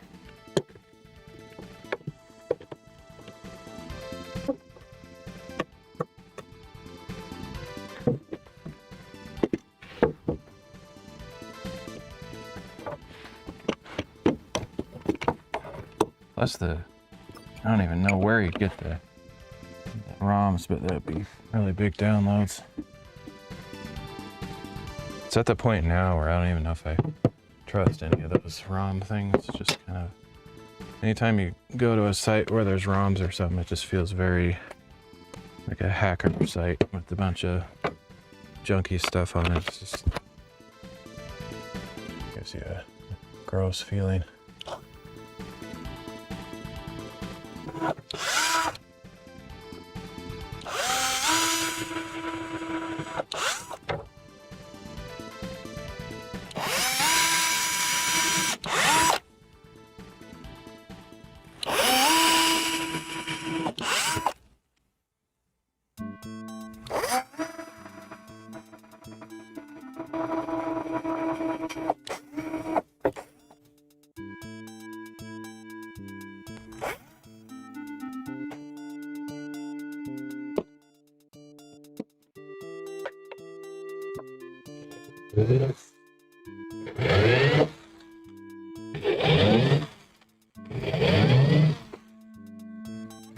Plus I don't even know where you'd get the ROMs, but that'd be really big downloads. It's at the point now where I don't even know if I trust any of those ROM things. Just kind of, anytime you go to a site where there's ROMs or something, it just feels very like a hacker site with a bunch of junky stuff on it. It's just gives you a gross feeling.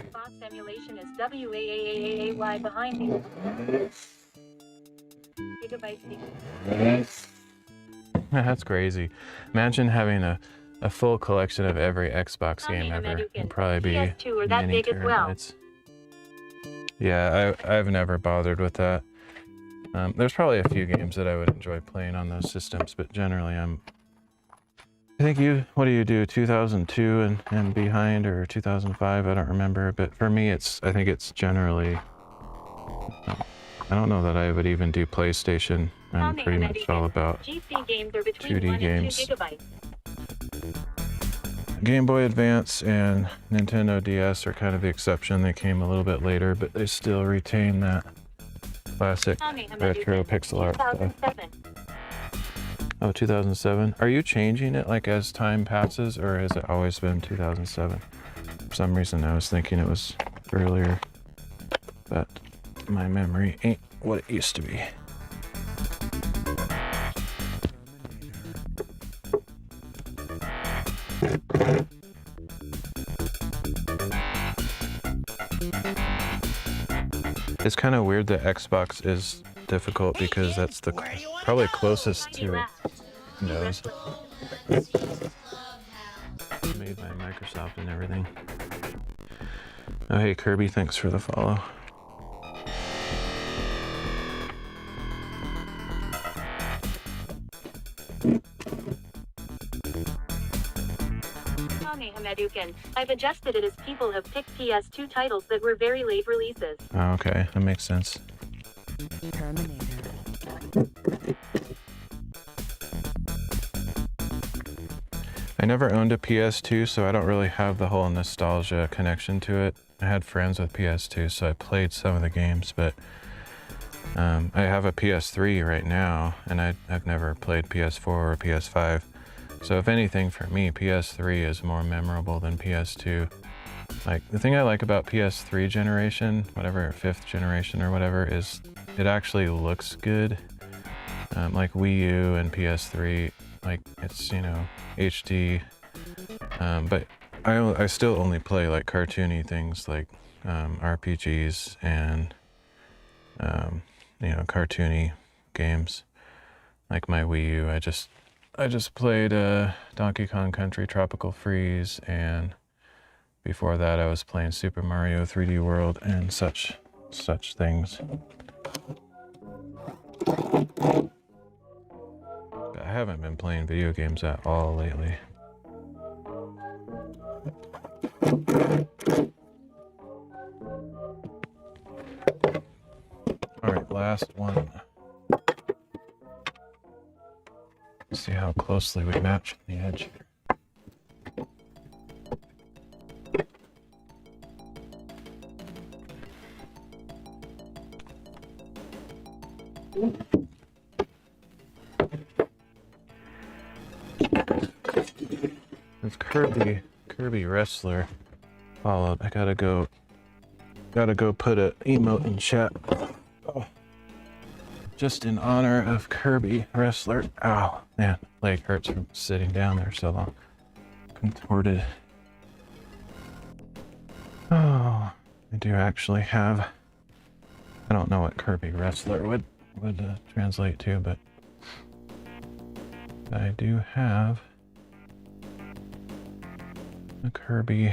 Spot simulation is WAAAAY behind me. Gigabyte speed. That's crazy. Imagine having a full collection of every Xbox game ever. It'd probably be PS2 are that many big as well. terabytes. Yeah, I've never bothered with that. There's probably a few games that I would enjoy playing on those systems, but generally I think what do you do, 2002 and behind, or 2005, I don't remember, but for me I think it's generally, I don't know that I would even do PlayStation. I'm pretty much all about GC games are between 2D 1 games. and 2 gigabytes. Game Boy Advance and Nintendo DS are kind of the exception. They came a little bit later, but they still retain that classic retro pixel art stuff. 2007. Oh, 2007. Are you changing it like as time passes, or has it always been 2007? For some reason I was thinking it was earlier, but my memory ain't what it used to be. It's kind of weird that Xbox is difficult because that's the probably closest to Windows. Made by Microsoft and everything. Oh hey Kirby, thanks for the follow. I've adjusted it as people have picked PS2 titles that were very late releases. Oh, okay, that makes sense. Terminator. I never owned a PS2, so I don't really have the whole nostalgia connection to it. I had friends with PS2, so I played some of the games, but I have a PS3 right now, and I've never played PS4 or PS5. So if anything, for me, PS3 is more memorable than PS2. Like, the thing I like about PS3 generation, whatever, 5th generation or whatever, is it actually looks good. Like Wii U and PS3, like, it's, you know, HD. But I still only play, like, cartoony things like RPGs and you know, cartoony games. Like my Wii U, I just played Donkey Kong Country Tropical Freeze, and before that I was playing Super Mario 3D World and such things. But I haven't been playing video games at all lately. All right, last one. Let's see how closely we match the edge here. It's Kirby Wrestler followed. I gotta go put an emote in chat. Oh. Just in honor of Kirby Wrestler. Ow, man, leg hurts from sitting down there so long. Contorted. Oh, I do actually have. I don't know what Kirby Wrestler would translate to, but I do have a Kirby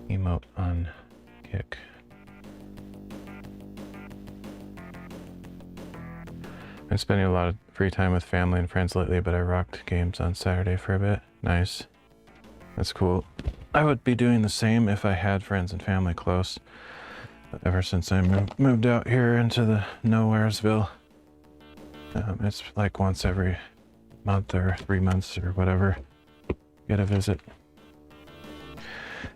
emote on Kick. I've been spending a lot of free time with family and friends lately, but I rocked games on Saturday for a bit. Nice. That's cool. I would be doing the same if I had friends and family close. But ever since I moved out here into the Nowheresville, it's like once every month or 3 months or whatever, get a visit.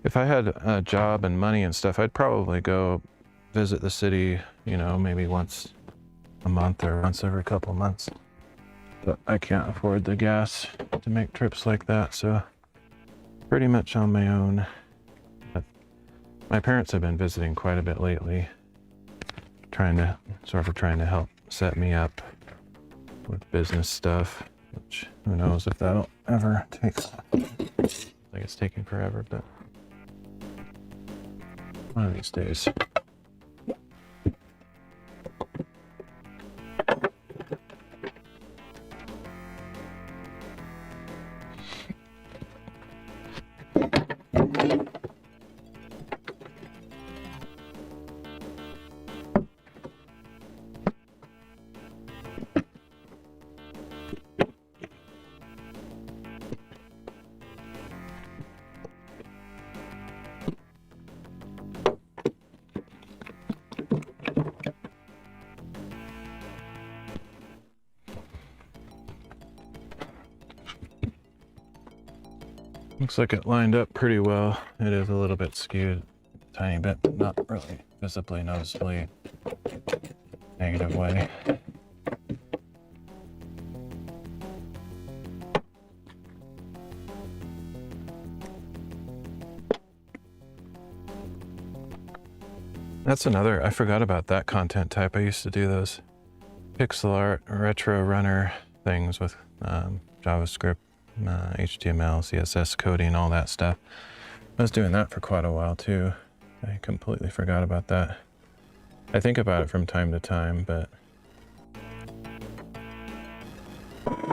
If I had a job and money and stuff, I'd probably go visit the city, you know, maybe once a month or once every couple months. But I can't afford the gas to make trips like that, so pretty much on my own. But my parents have been visiting quite a bit lately, trying to help set me up with business stuff, which who knows if that'll ever take. Like it's taking forever, but one of these days. Looks like it lined up pretty well. It is a little bit skewed, a tiny bit, but not really visibly, noticeably negative way. That's another, I forgot about that content type. I used to do those pixel art retro runner things with JavaScript, HTML, CSS coding, all that stuff. I was doing that for quite a while too. I completely forgot about that. I think about it from time to time, but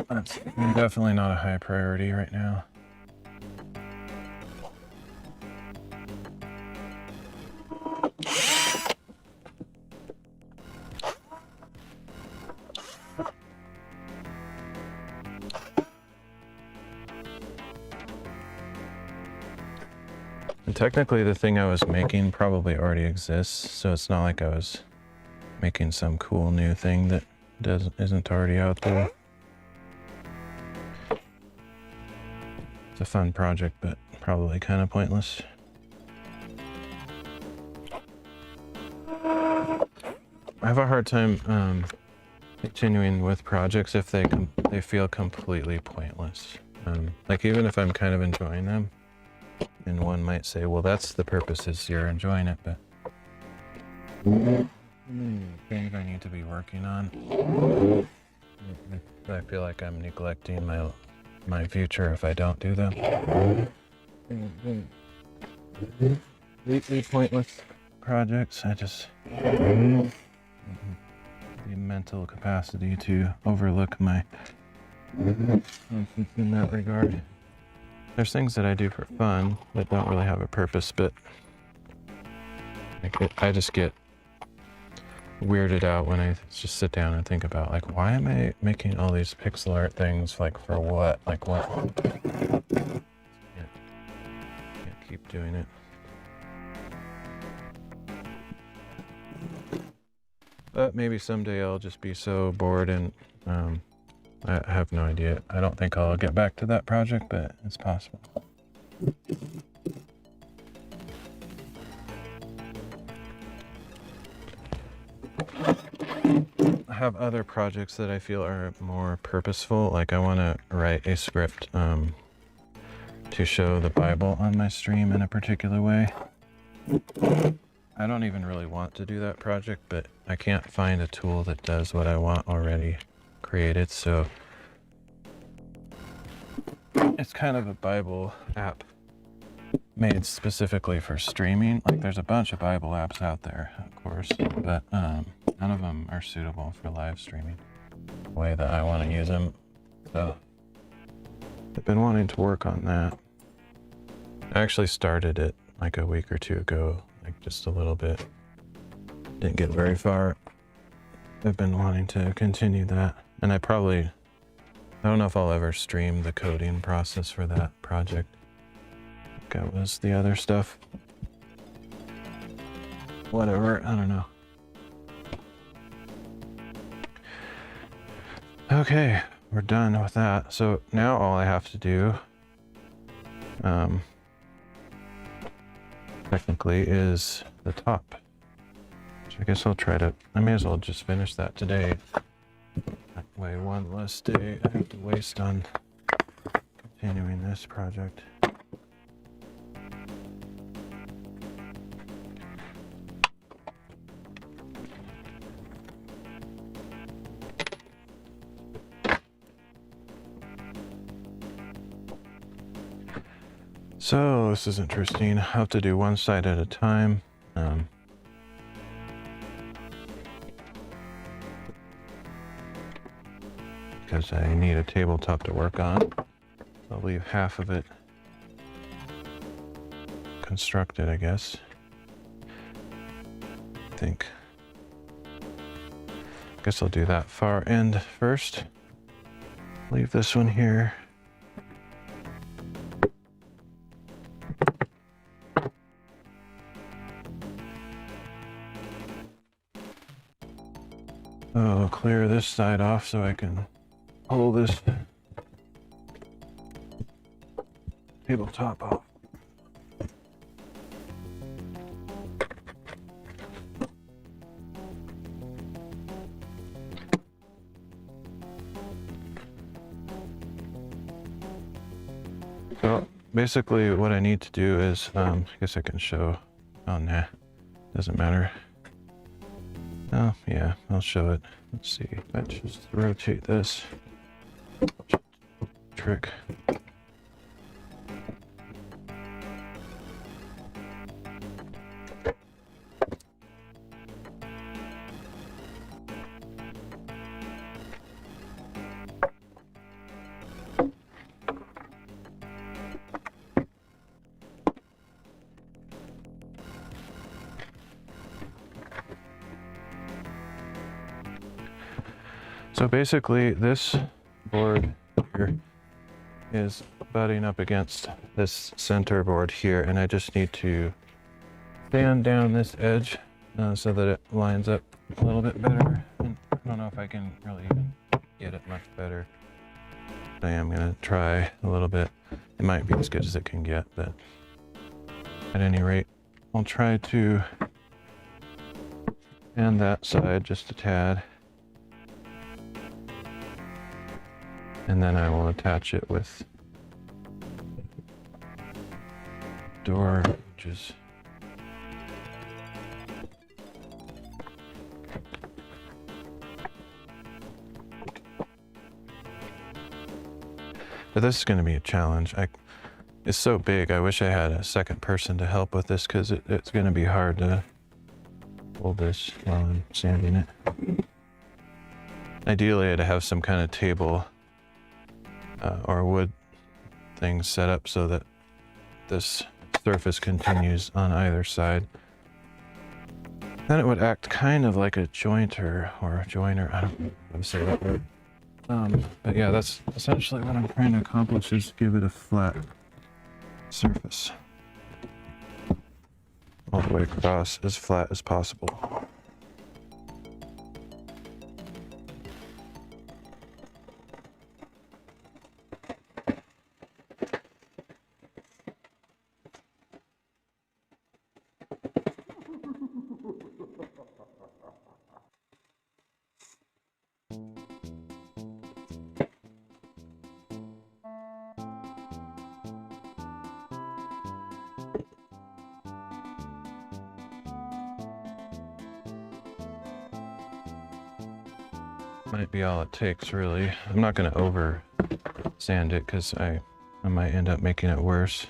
that's definitely not a high priority right now. And technically the thing I was making probably already exists, so it's not like I was making some cool new thing that isn't already out there. It's a fun project, but probably kind of pointless. I have a hard time continuing with projects if they feel completely pointless. Like even if I'm kind of enjoying them, and one might say, well, that's the purpose, is you're enjoying it, but things I need to be working on. I feel like I'm neglecting my future if I don't do them. completely pointless projects. I just the mental capacity to overlook my in that regard. There's things that I do for fun that don't really have a purpose, but I just get weirded out when I just sit down and think about, like, why am I making all these pixel art things? Like, for what? Like, what? Can't keep doing it. But maybe someday I'll just be so bored and I have no idea. I don't think I'll get back to that project, but it's possible. I have other projects that I feel are more purposeful. Like I want to write a script to show the Bible on my stream in a particular way. I don't even really want to do that project, but I can't find a tool that does what I want already created, so it's kind of a Bible app made specifically for streaming. Like there's a bunch of Bible apps out there, of course, but none of them are suitable for live streaming the way that I want to use them. So I've been wanting to work on that. I actually started it like a week or two ago, like just a little bit. Didn't get very far. I've been wanting to continue that, and I don't know if I'll ever stream the coding process for that project. That was the other stuff. Whatever, I don't know. Okay, we're done with that. So now all I have to do, technically, is the top. Which I guess I may as well just finish that today. That way one less day I have to waste on continuing this project. So this is interesting. I have to do one side at a time. Because I need a tabletop to work on. I'll leave half of it constructed, I guess. I guess I'll do that far end first. Leave this one here. I'll clear this side off so I can pull this tabletop off. So basically what I need to do is, I guess I can show, oh nah, doesn't matter. Oh yeah, I'll show it. Let's see, let's just rotate this. Trick. So basically this board here is butting up against this center board here, and I just need to sand down this edge so that it lines up a little bit better. And I don't know if I can really even get it much better. I am going to try a little bit. It might be as good as it can get, but at any rate, I'll try to sand that side just a tad. And then I will attach it with door hinges. But this is going to be a challenge. is so big. I wish I had a second person to help with this because it's going to be hard to hold this while I'm sanding it. Ideally, I'd have some kind of table or wood thing set up so that this surface continues on either side. Then it would act kind of like a jointer or a joiner. I don't know how to say that word. But yeah, that's essentially what I'm trying to accomplish, is give it a flat surface all the way across, as flat as possible. Might be all it takes, really. I'm not going to over sand it because I might end up making it worse.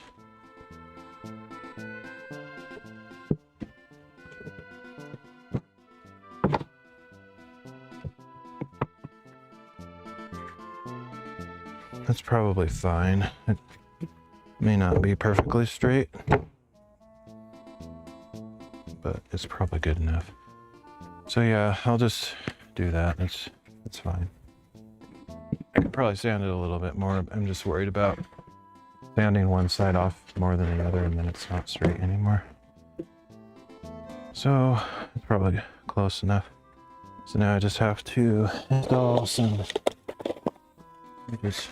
That's probably fine. It may not be perfectly straight, but it's probably good enough. So yeah, I'll just do that. It's fine. I could probably sand it a little bit more. I'm just worried about sanding one side off more than the other and then it's not straight anymore. So it's probably close enough. So now I just have to install some hinges.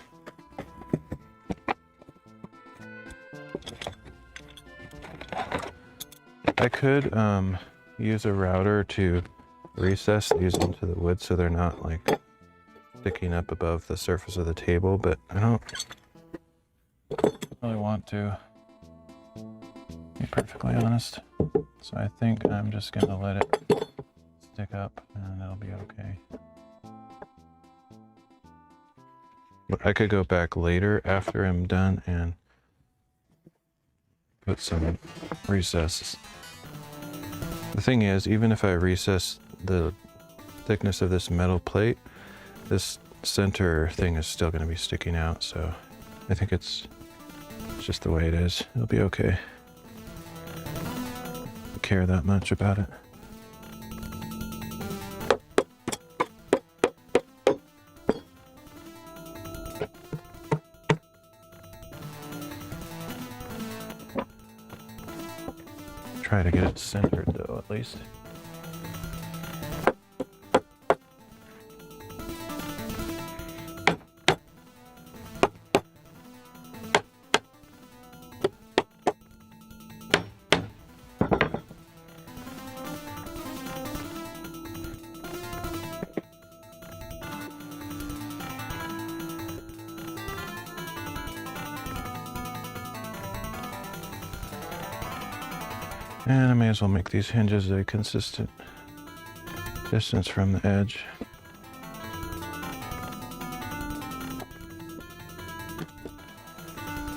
I could use a router to recess these into the wood so they're not like sticking up above the surface of the table, but I don't really want to, be perfectly honest. So I think I'm just gonna let it stick up and it'll be okay. But I could go back later after I'm done and put some recesses. The thing is, even if I recess the thickness of this metal plate, this center thing is still going to be sticking out, so I think it's just the way it is. It'll be okay. Don't care that much about it. Try to get it centered though, at least. And I may as well make these hinges a consistent distance from the edge.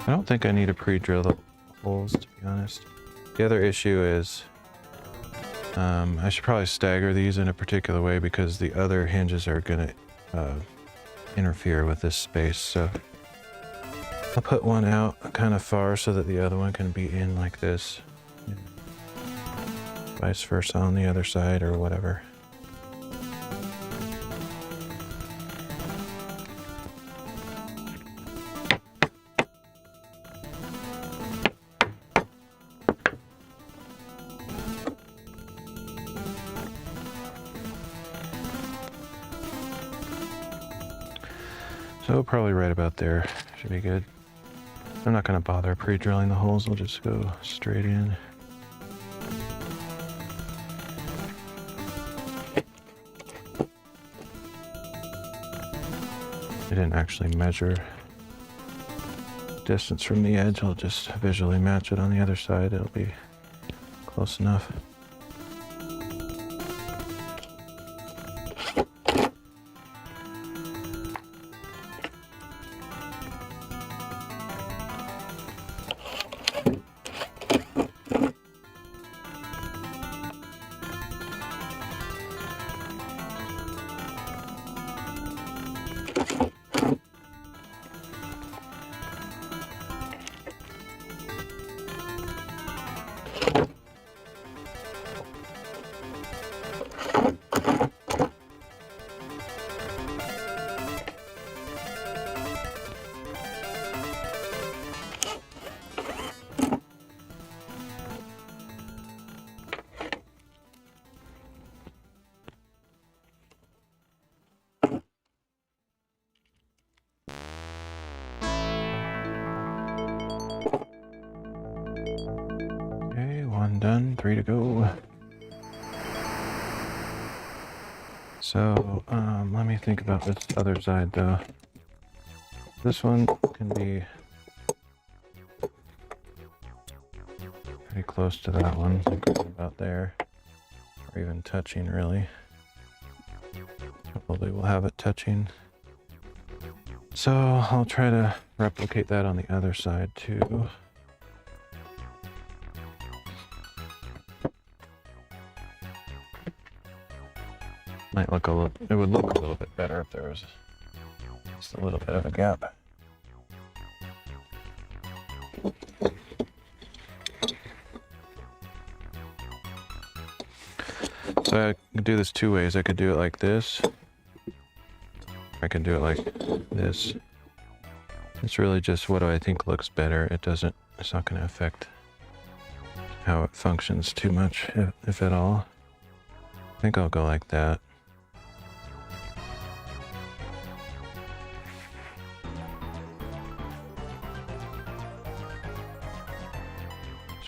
I don't think I need to pre-drill the holes, to be honest. The other issue is I should probably stagger these in a particular way because the other hinges are going to interfere with this space. So I'll put one out kind of far so that the other one can be in like this. Vice versa on the other side or whatever. So probably right about there should be good. I'm not going to bother pre-drilling the holes, I'll just go straight in. I didn't actually measure distance from the edge, I'll just visually match it on the other side, it'll be close enough. done. 3 to go. So, let me think about this other side though. This one can be pretty close to that one, like about there, or even touching really. Probably will have it touching. So I'll try to replicate that on the other side too. Might look a little, it would look a little bit better if there was just a little bit of a gap. So I could do this 2 ways. I could do it like this. I can do it like this. It's really just what do I think looks better. It's not going to affect how it functions too much, if at all. I think I'll go like that.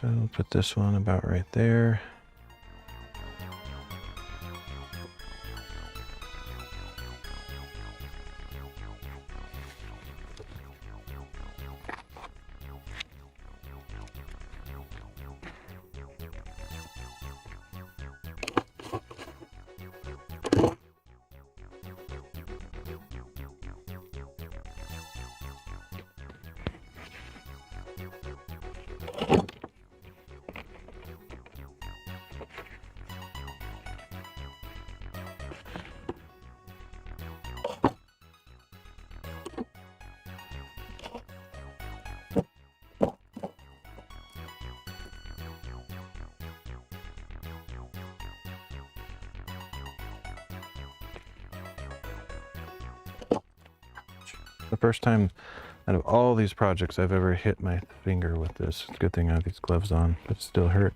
So I'll put this one about right there. The first time out of all these projects I've ever hit my finger with this. It's a good thing I have these gloves on, but it still hurt.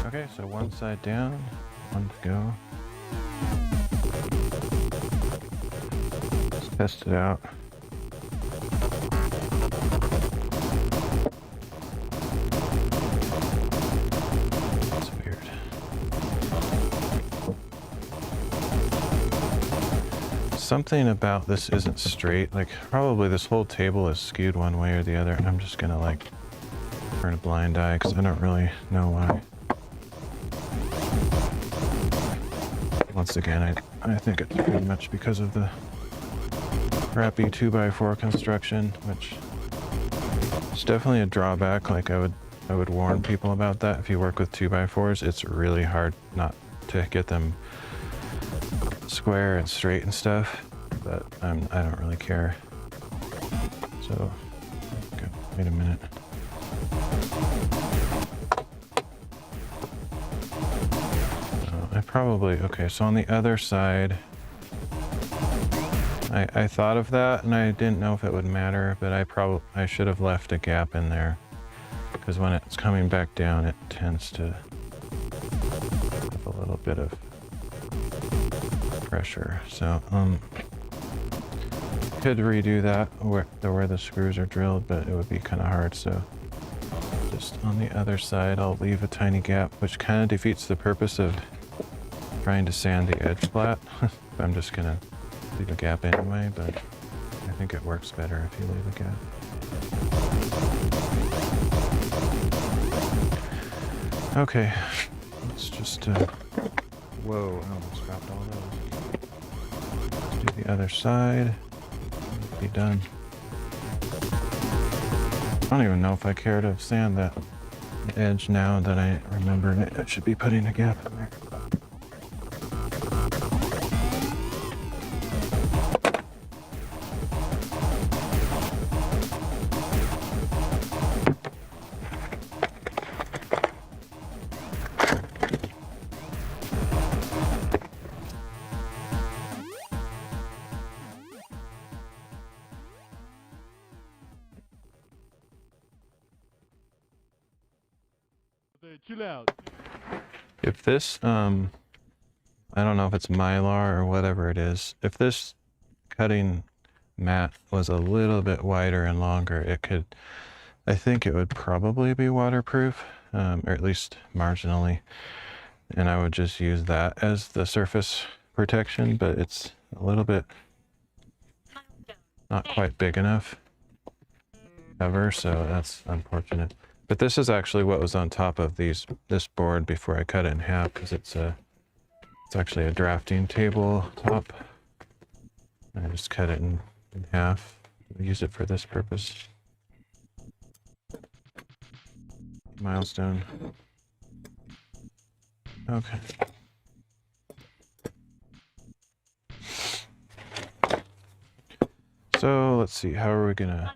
Okay, so one side down, one to go. Let's test it out. That's weird. Something about this isn't straight. Like, probably this whole table is skewed one way or the other. I'm just gonna like turn a blind eye because I don't really know why. Once again, I think it's pretty much because of the crappy 2x4 construction, which is definitely a drawback. Like I would warn people about that. If you work with 2x4s, it's really hard not to get them square and straight and stuff, but I don't really care. So, okay, wait a minute. Okay, so on the other side, I thought of that and I didn't know if it would matter, but I should have left a gap in there because when it's coming back down, it tends to have a little bit of pressure. So, could redo that where the screws are drilled, but it would be kind of hard. So just on the other side, I'll leave a tiny gap, which kind of defeats the purpose of trying to sand the edge flat. I'm just gonna leave a gap anyway, but I think it works better if you leave a gap. Okay, let's just, whoa, I almost dropped all those. Let's do the other side, be done. I don't even know if I care to sand that the edge now that I remember I should be putting a gap in there. Chill out. If this, I don't know if it's Mylar or whatever it is, if this cutting mat was a little bit wider and longer, it could, I think it would probably be waterproof, or at least marginally. And I would just use that as the surface protection, but it's a little bit not quite big enough cover, so that's unfortunate. But this is actually what was on top of this board before I cut it in half, because it's actually a drafting table top. I just cut it in half. Use it for this purpose. Milestone. Okay. So let's see, how are we gonna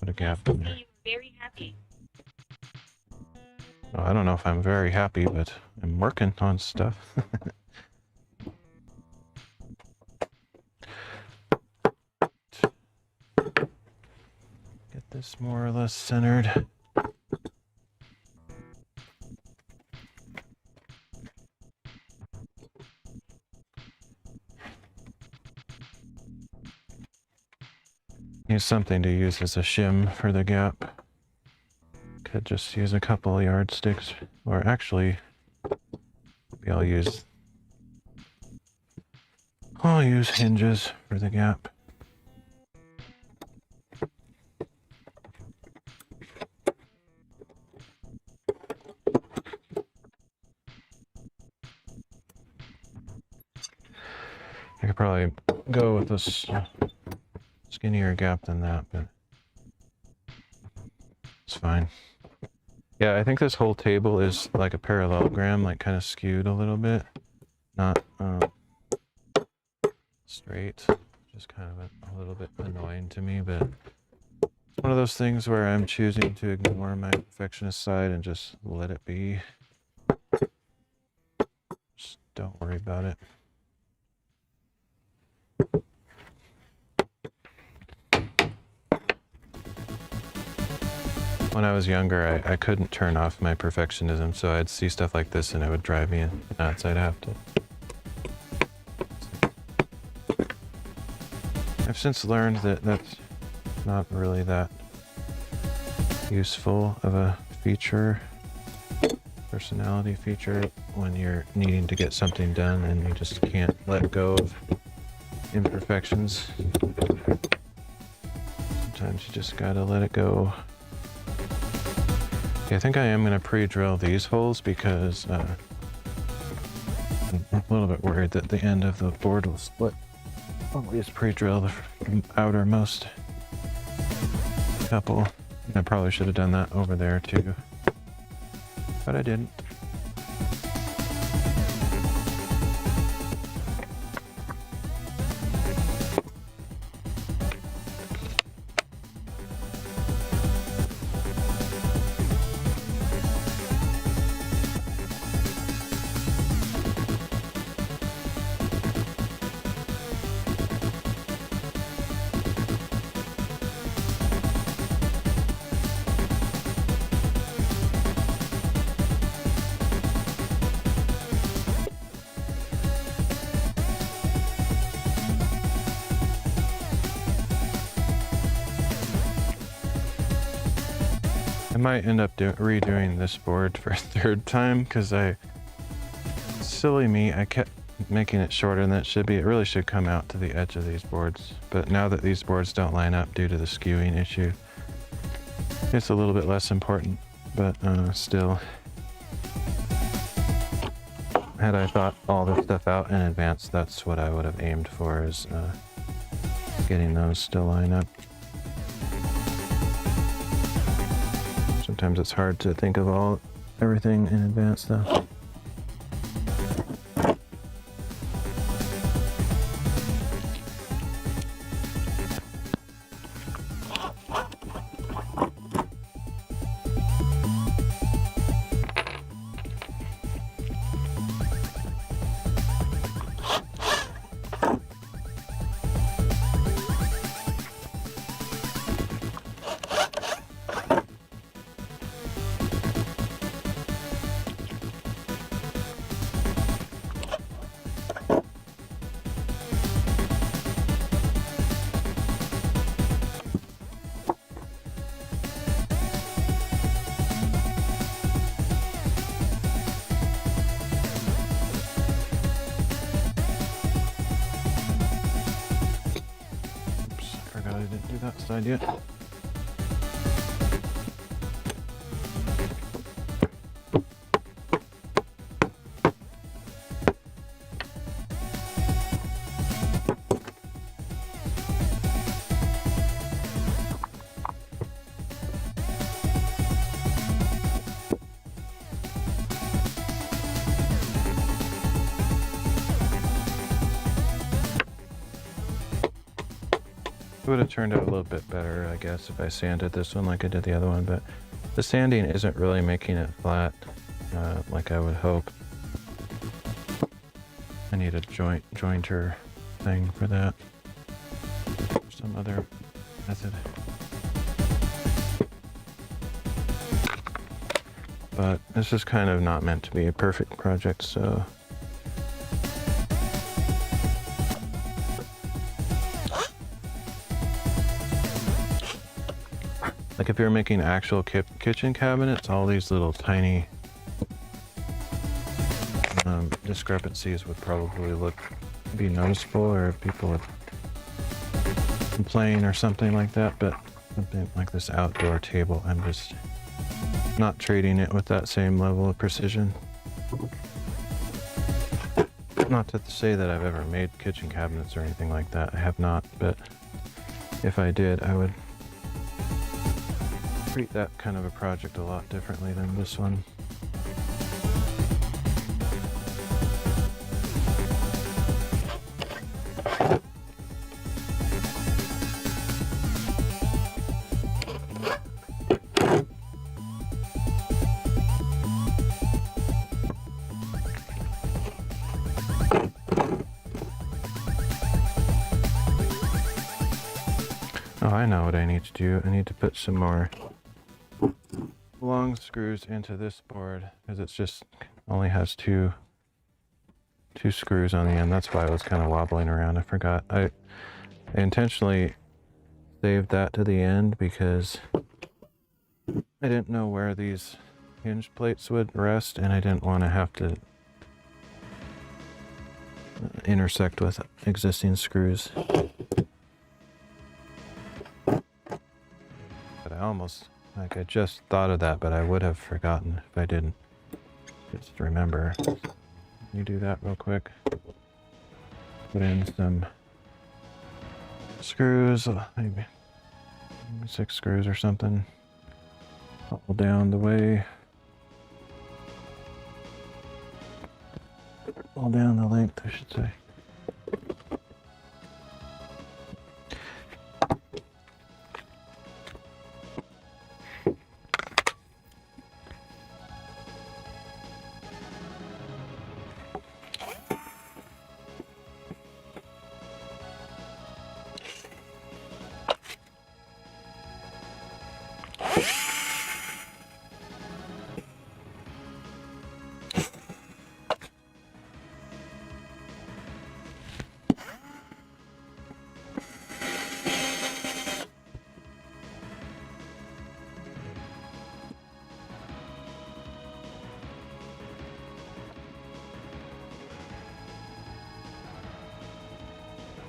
put a gap in there? Very happy. Well, I don't know if I'm very happy, but I'm working on stuff. Get this more or less centered. Use something to use as a shim for the gap. Could just use a couple of yardsticks, or actually, maybe I'll use hinges for the gap. I could probably go with this skinnier gap than that, but it's fine. Yeah, I think this whole table is like a parallelogram, like kind of skewed a little bit, not straight. Just kind of a little bit annoying to me, but it's one of those things where I'm choosing to ignore my perfectionist side and just let it be. Just don't worry about it. When I was younger, I couldn't turn off my perfectionism, so I'd see stuff like this and it would drive me nuts. I'd have to. I've since learned that that's not really that useful of a feature, personality feature, when you're needing to get something done and you just can't let go of imperfections. Sometimes you just gotta let it go. Okay, I think I am going to pre-drill these holes because I'm a little bit worried that the end of the board will split. Always pre-drill the outermost couple. I probably should have done that over there too, but I didn't. I might end up redoing this board for a third time because silly me, I kept making it shorter than it should be. It really should come out to the edge of these boards. But now that these boards don't line up due to the skewing issue, it's a little bit less important, but still. Had I thought all this stuff out in advance, that's what I would have aimed for, is getting those to line up. So Sometimes it's hard to think of everything in advance though. I didn't do that side yet. It would have turned out a little bit better, I guess, if I sanded this one like I did the other one, but the sanding isn't really making it flat like I would hope. I need a jointer thing for that. Some other method. But this is kind of not meant to be a perfect project, so like if you're making actual kitchen cabinets, all these little tiny discrepancies would probably be noticeable, or if people would complain or something like that. But something like this outdoor table, I'm just not treating it with that same level of precision. Not to say that I've ever made kitchen cabinets or anything like that. I have not, but if I did, I would treat that kind of a project a lot differently than this one. Oh, I know what I need to do. I need to put some more long screws into this board because it's just only has two screws on the end. That's why I was kind of wobbling around. I forgot. I intentionally saved that to the end because I didn't know where these hinge plates would rest, and I didn't want to have to intersect with existing screws. But I just thought of that, but I would have forgotten if I didn't just remember. You do that real quick. Put in some screws, maybe 6 screws or something. All down the way. All down the length, I should say.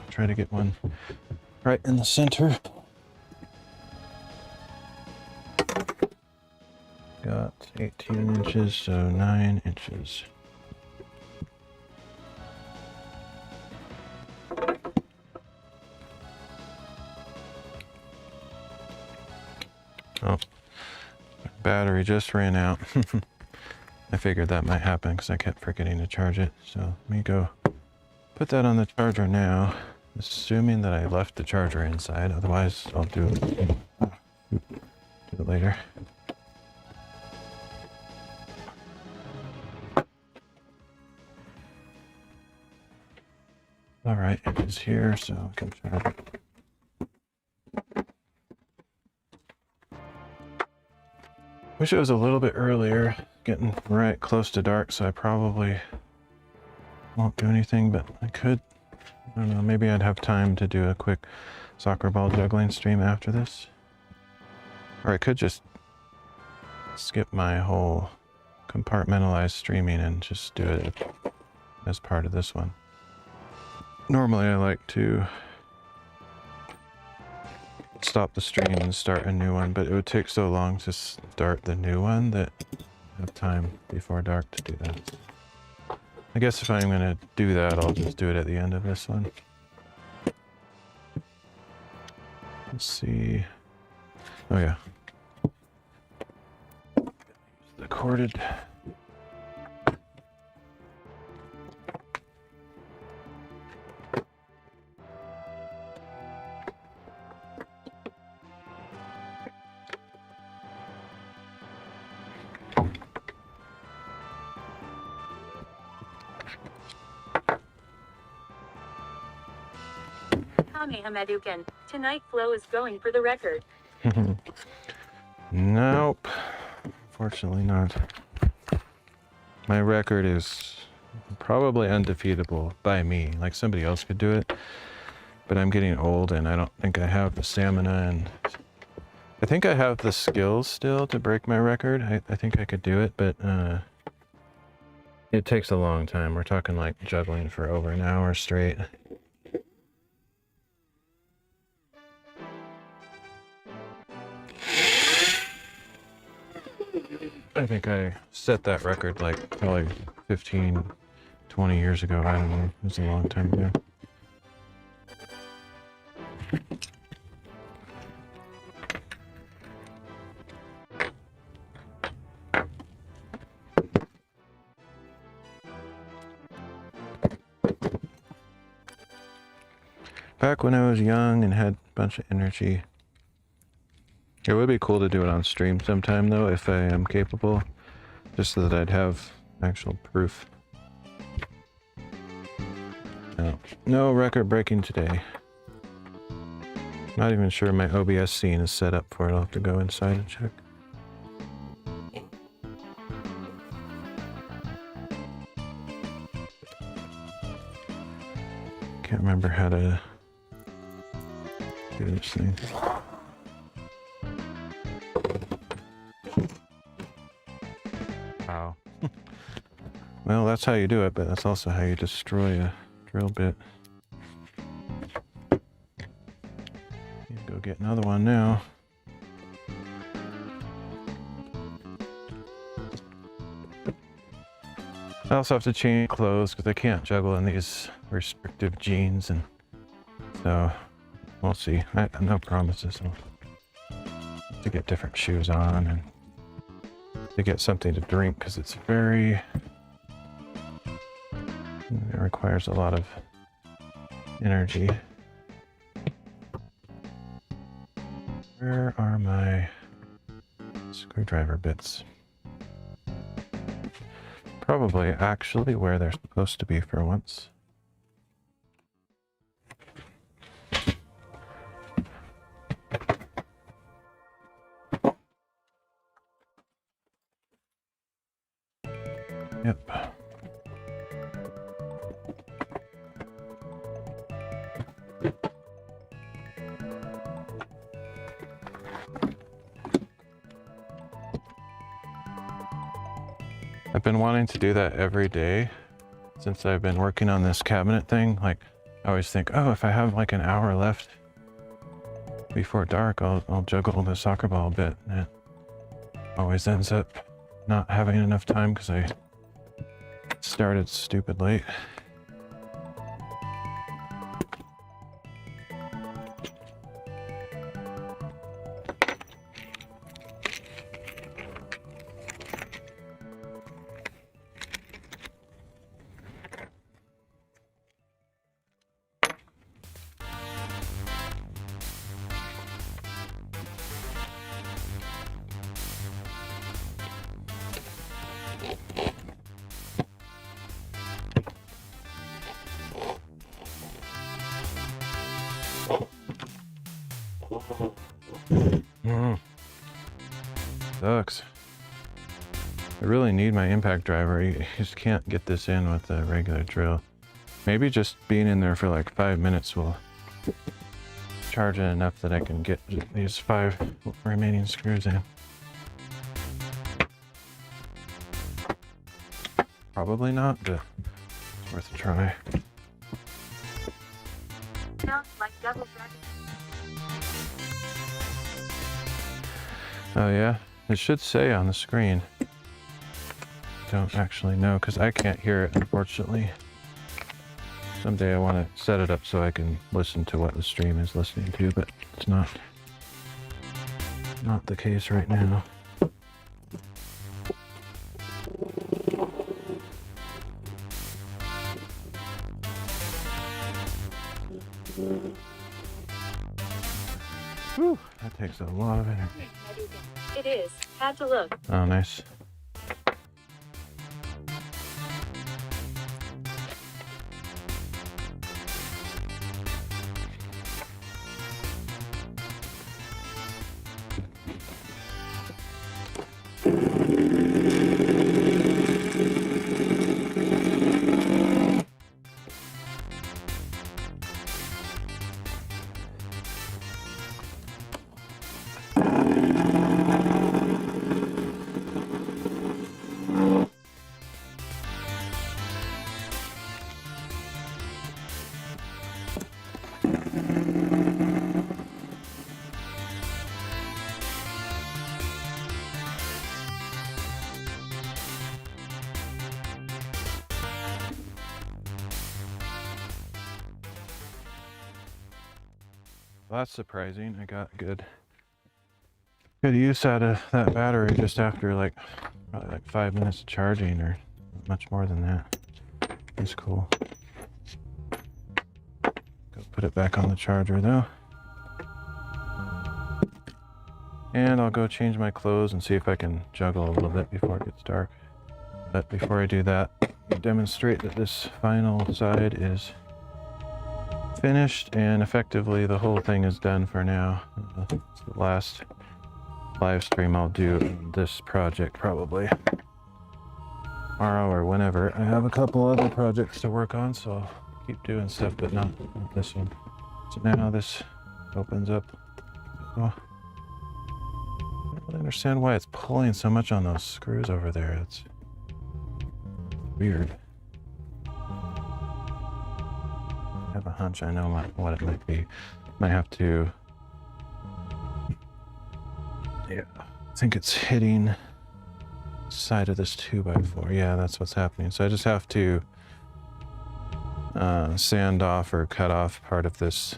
Try to get one right in the center. Got 18 inches, so 9 inches. Oh, battery just ran out. I figured that might happen because I kept forgetting to charge it. So let me go put that on the charger now, assuming that I left the charger inside. Otherwise, I'll do it later. All right, it is here, so I can charge it. Wish it was a little bit earlier, getting right close to dark, so I probably won't do anything, but I could, I don't know, maybe I'd have time to do a quick soccer ball juggling stream after this. Or I could just skip my whole compartmentalized streaming and just do it as part of this one. Normally I like to stop the stream and start a new one, but it would take so long to start the new one that I have time before dark to do that. I guess if I'm going to do that, I'll just do it at the end of this one. Let's see. Oh yeah. The corded. Kamehamedukan. Tonight Flo is going for the record. Nope. Fortunately not. My record is probably undefeatable by me. Like somebody else could do it. But I'm getting old and I don't think I have the stamina, and I think I have the skills still to break my record. I think I could do it, but it takes a long time. We're talking like juggling for over an hour straight. I think I set that record like probably 15, 20 years ago. I don't know. It was a long time ago. Back when I was young and had a bunch of energy. It would be cool to do it on stream sometime though, if I am capable, just so that I'd have actual proof. No record breaking today. Not even sure my OBS scene is set up for it. I'll have to go inside and check. Can't remember how to do this thing. Wow. Well, that's how you do it, but that's also how you destroy a drill bit. Go get another one now. I also have to change clothes because I can't juggle in these restrictive jeans, and so we'll see. No promises. I'll have to get different shoes on and to get something to drink because it requires a lot of energy. Where are my screwdriver bits? Probably actually where they're supposed to be for once. Yep. I've been wanting to do that every day since I've been working on this cabinet thing. Like, I always think, oh, if I have like an hour left before dark, I'll juggle the soccer ball a bit. And it always ends up not having enough time because I started stupid late. I really need my impact driver. You just can't get this in with a regular drill. Maybe just being in there for like 5 minutes will charge it enough that I can get these 5 remaining screws in. Probably not, but it's worth a try. Sounds like double dragon. Oh yeah, it should say on the screen. Don't actually know because I can't hear it, unfortunately. Someday I want to set it up so I can listen to what the stream is listening to, but it's not the case right now. Whew, that takes a lot of energy. It is. Had to look. Oh, nice. Well, that's surprising. I got good use out of that battery just after probably like 5 minutes of charging, or much more than that. That's cool. Go put it back on the charger though. And I'll go change my clothes and see if I can juggle a little bit before it gets dark. But before I do that, I'll demonstrate that this final side is finished and effectively the whole thing is done for now. It's the last live stream I'll do on this project probably tomorrow or whenever. I have a couple other projects to work on, so I'll keep doing stuff, but not this one. So now this opens up. Oh, I don't understand why it's pulling so much on those screws over there. It's weird. I have a hunch I know what it might be. Might have to... Yeah, I think it's hitting the side of this 2x4. Yeah, that's what's happening. So I just have to sand off or cut off part of this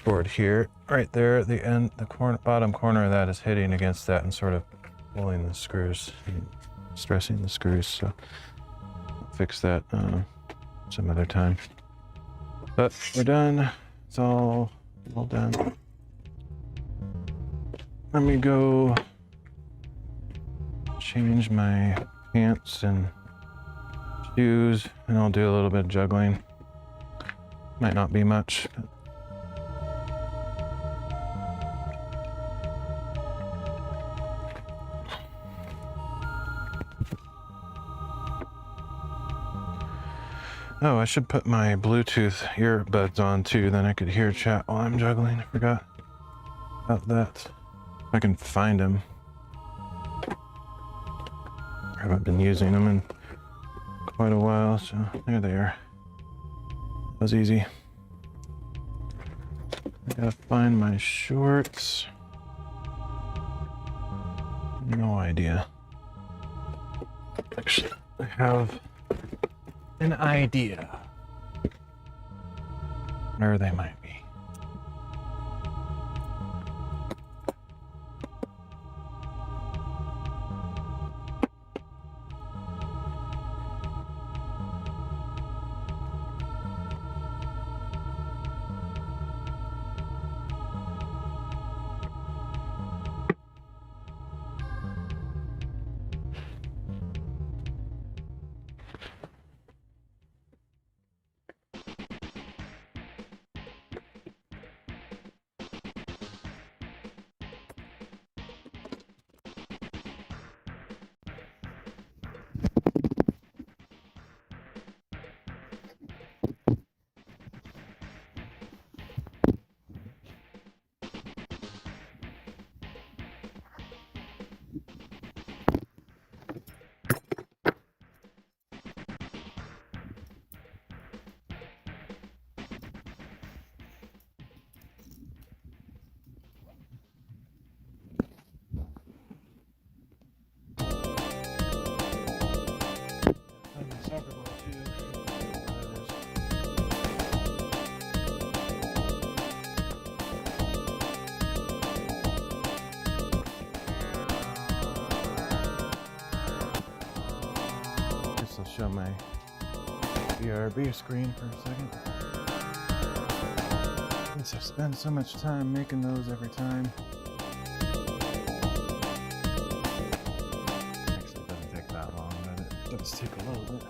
board here. Right there at the end, the bottom corner of that is hitting against that and sort of pulling the screws and stressing the screws. So I'll fix that some other time. But we're done. It's all done. Let me go change my pants and shoes, and I'll do a little bit of juggling. Might not be much, but oh, I should put my Bluetooth earbuds on too, then I could hear chat while I'm juggling. I forgot about that. If I can find them. I haven't been using them in quite a while, so there they are. That was easy. I gotta find my shorts. No idea. Actually, I have an idea where they might be. show my BRB screen for a second. Since I spend so much time making those every time. Actually, it doesn't take that long, but it does take a little bit.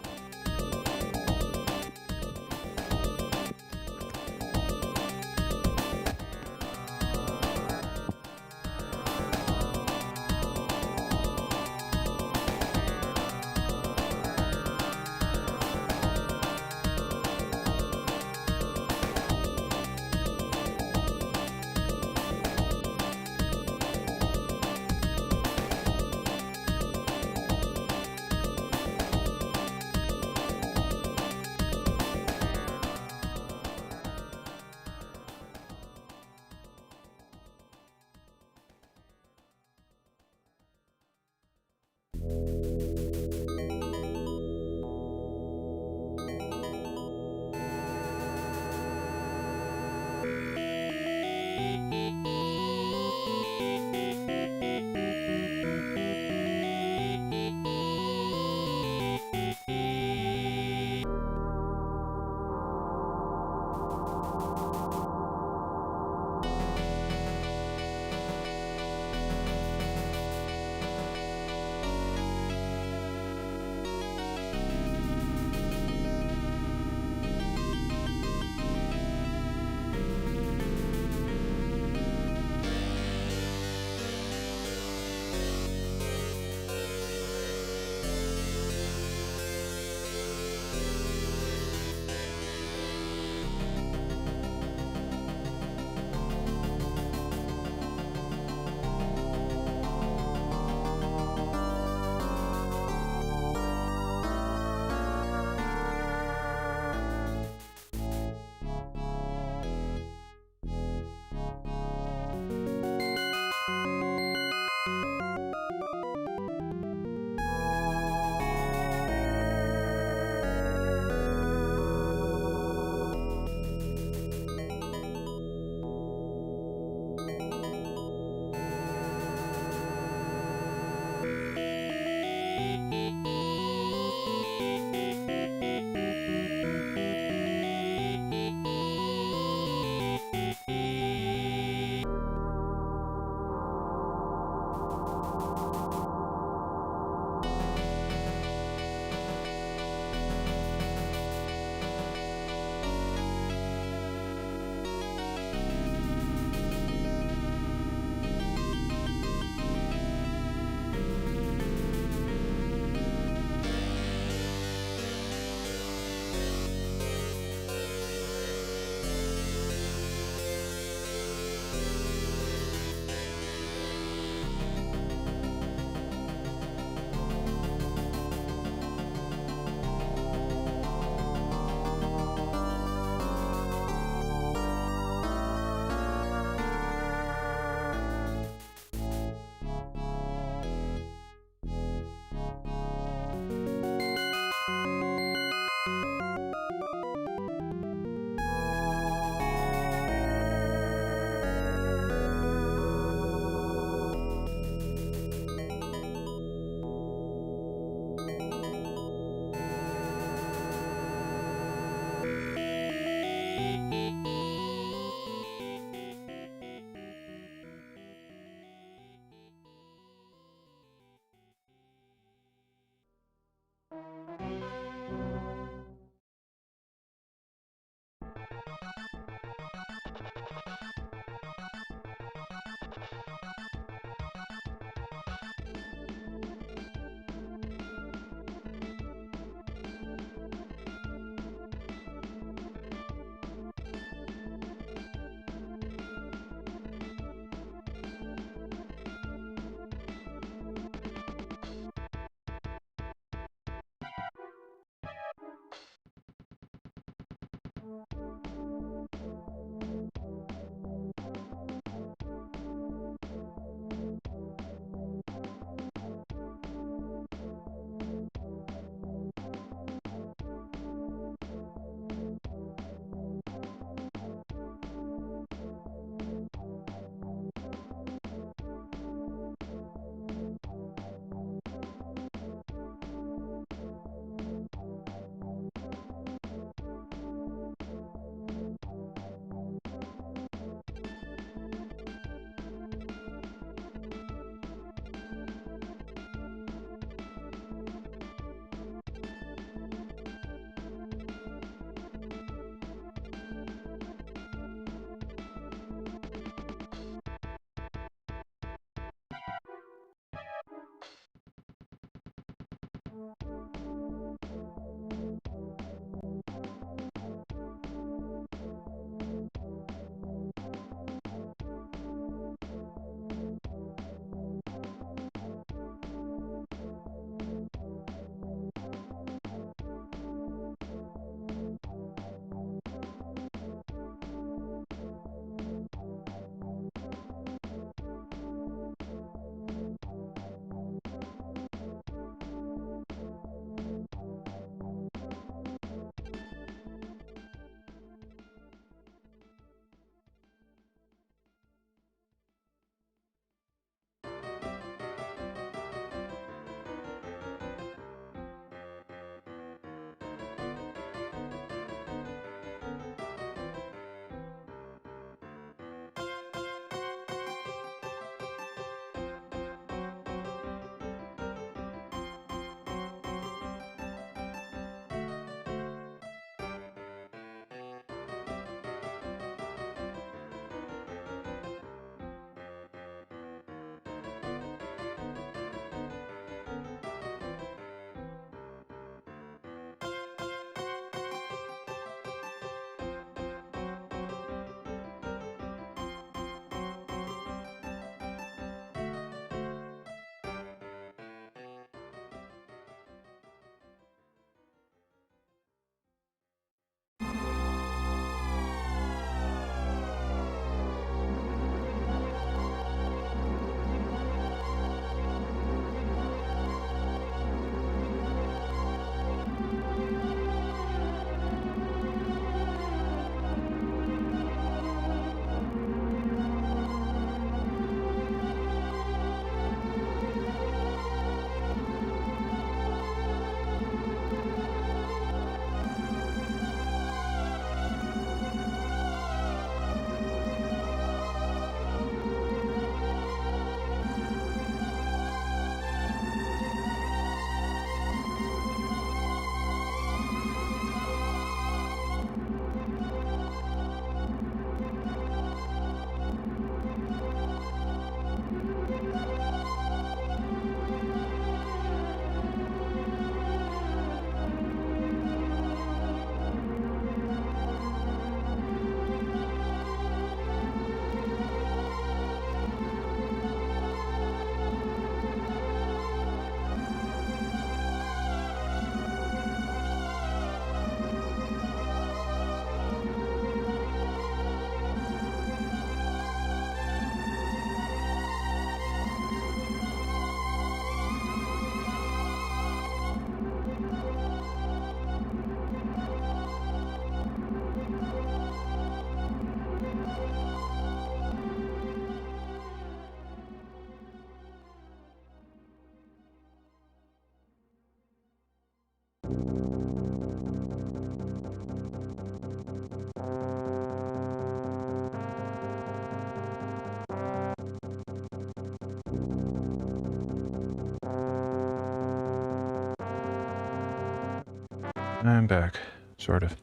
I'm back, sort of.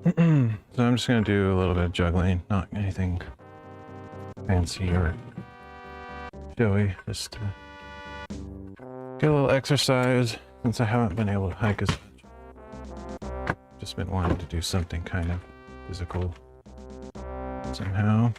So I'm just gonna do a little bit of juggling, not anything fancy or showy, just to get a little exercise since I haven't been able to hike as much. Just been wanting to do something kind of physical somehow.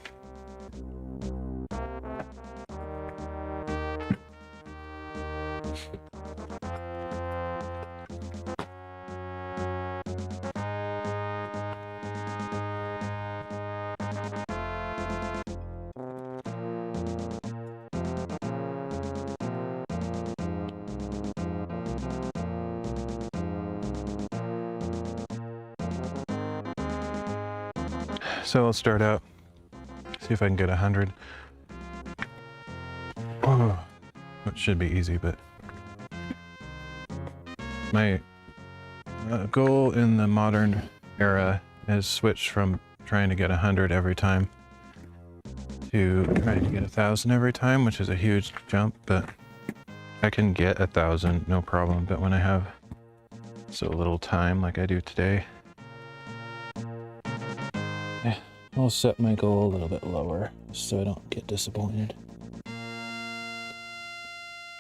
So I'll start out, see if I can get 100. Oh, it should be easy, but my goal in the modern era has switched from trying to get 100 every time to trying to get 1,000 every time, which is a huge jump, but I can get 1,000 no problem. But when I have so little time like I do today, I'll set my goal a little bit lower so I don't get disappointed.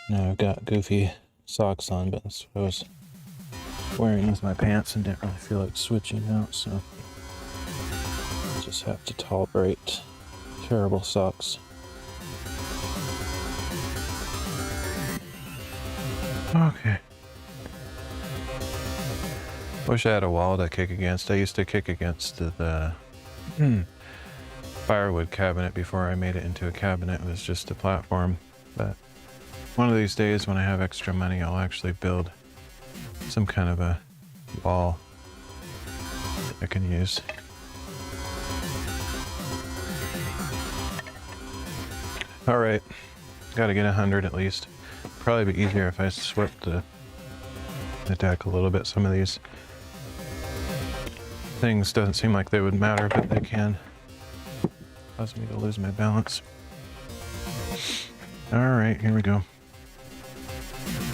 Now I've got goofy socks on, but that's what I was wearing with my pants and didn't really feel like switching out, so just have to tolerate terrible socks. Okay. Wish I had a wall to kick against. I used to kick against the firewood cabinet before I made it into a cabinet. It was just a platform. But one of these days when I have extra money, I'll actually build some kind of a wall I can use. All right, gotta get 100 at least. Probably be easier if I swept the deck a little bit. Some of these things doesn't seem like they would matter, but they can cause me to lose my balance. All right, here we go.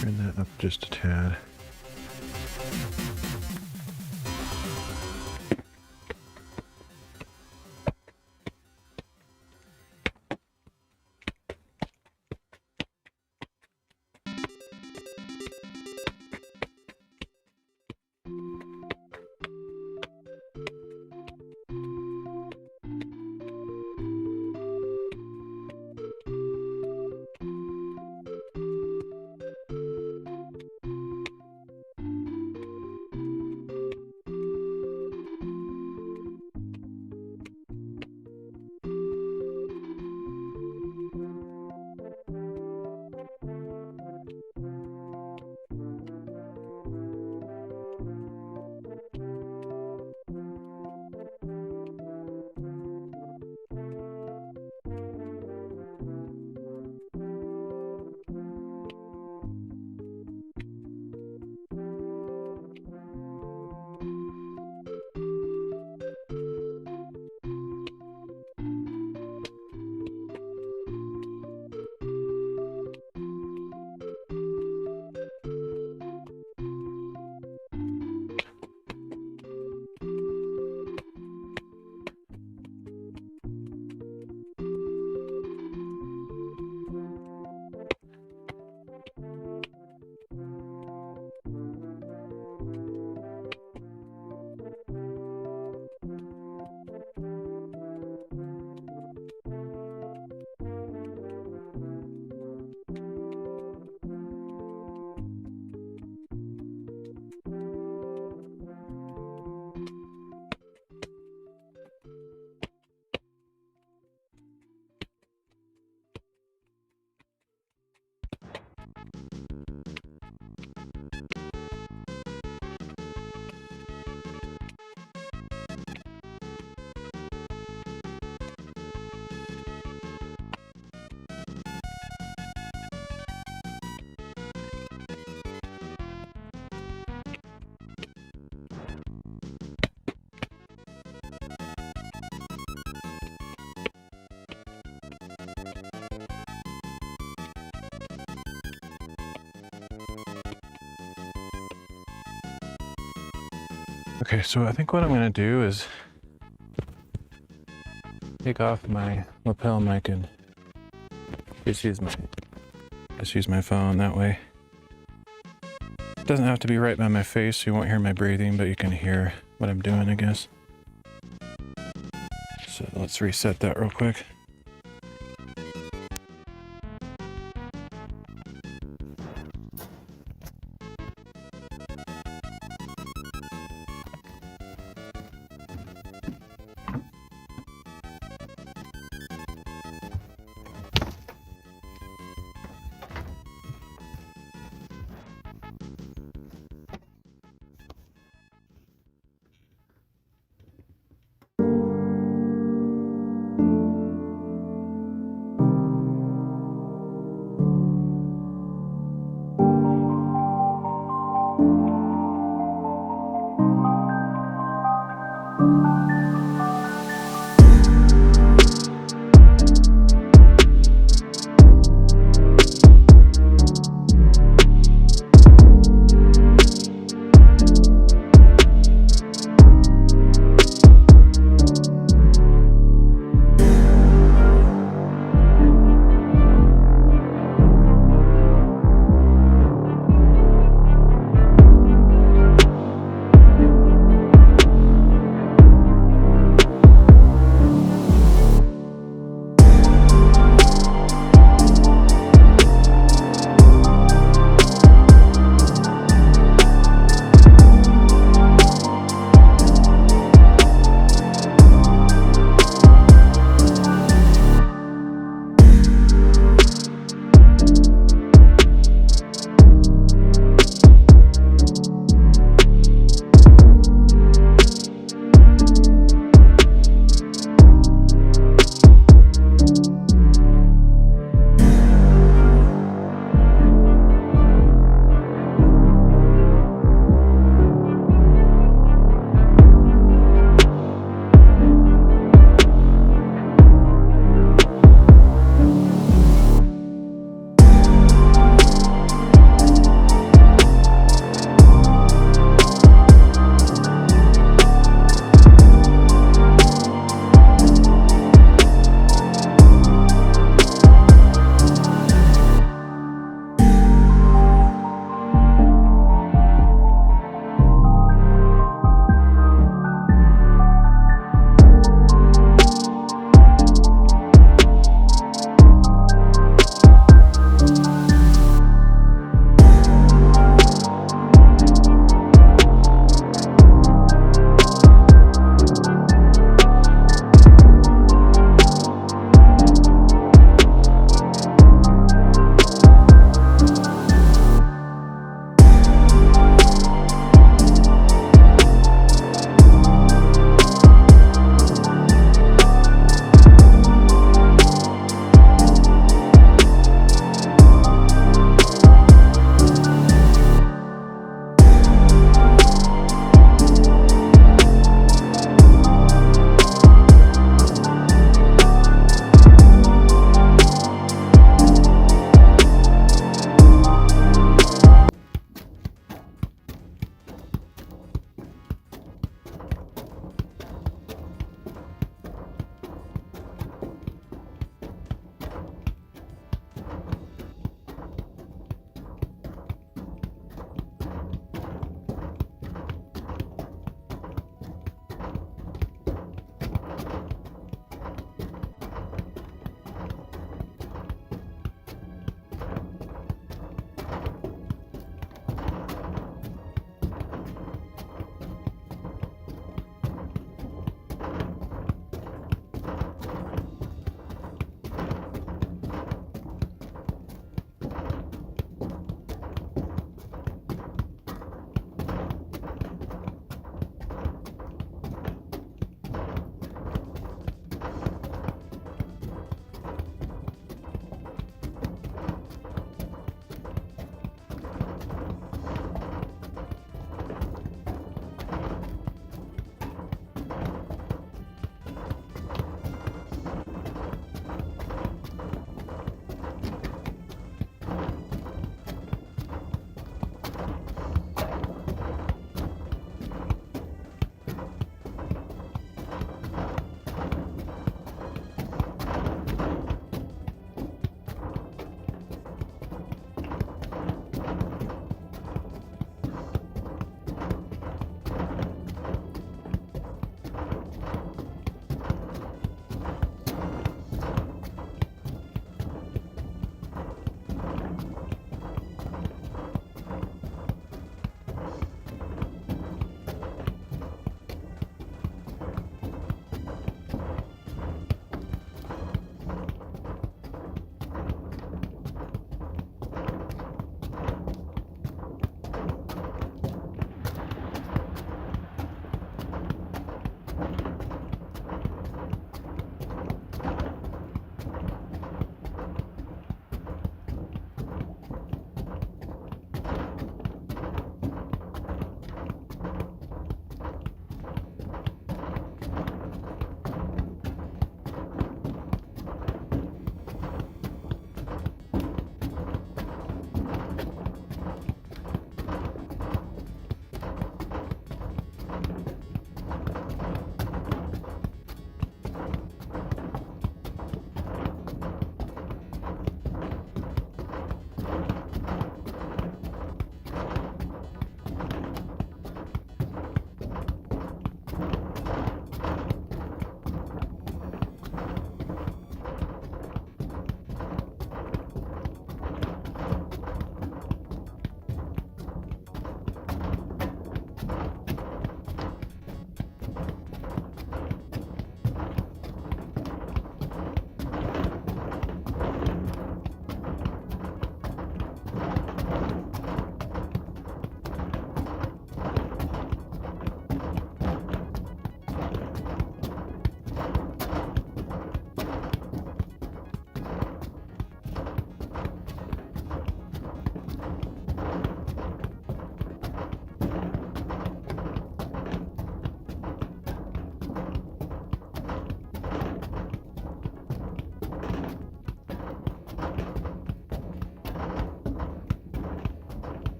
Turn that up just a tad. Okay, so I think what I'm gonna do is take off my lapel mic and just use my phone that way. It doesn't have to be right by my face, so you won't hear my breathing, but you can hear what I'm doing, I guess. So let's reset that real quick.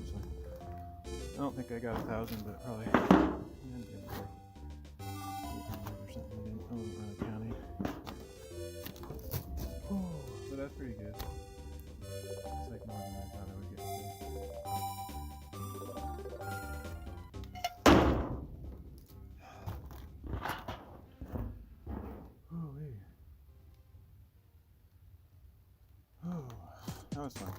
actually. I don't think I got 1,000, but probably 800 or something. I wasn't really counting. But that's pretty good. It's like more than I thought I would get to. Oh, that was fun.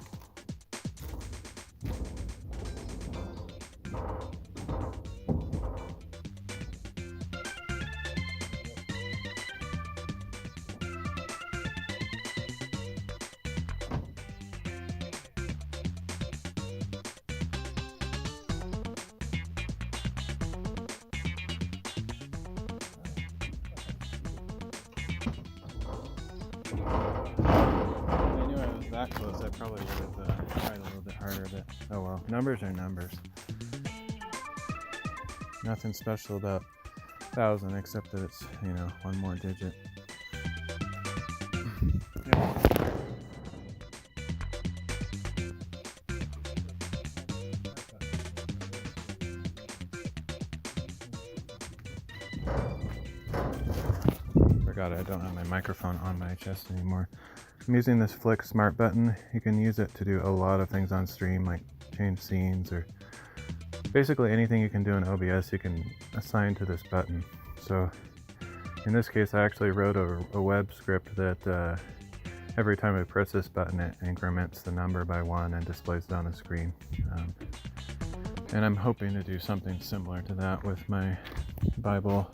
That close, I probably would have tried a little bit harder, but oh well. Numbers are numbers. Nothing special about 1,000 except that it's, you know, one more digit. Yeah. Forgot I don't have my microphone on my chest anymore. I'm using this Flick Smart button. You can use it to do a lot of things on stream, like change scenes or basically anything you can do in OBS you can assign to this button. So in this case I actually wrote a web script that every time I press this button it increments the number by 1 and displays it on the screen. And I'm hoping to do something similar to that with my Bible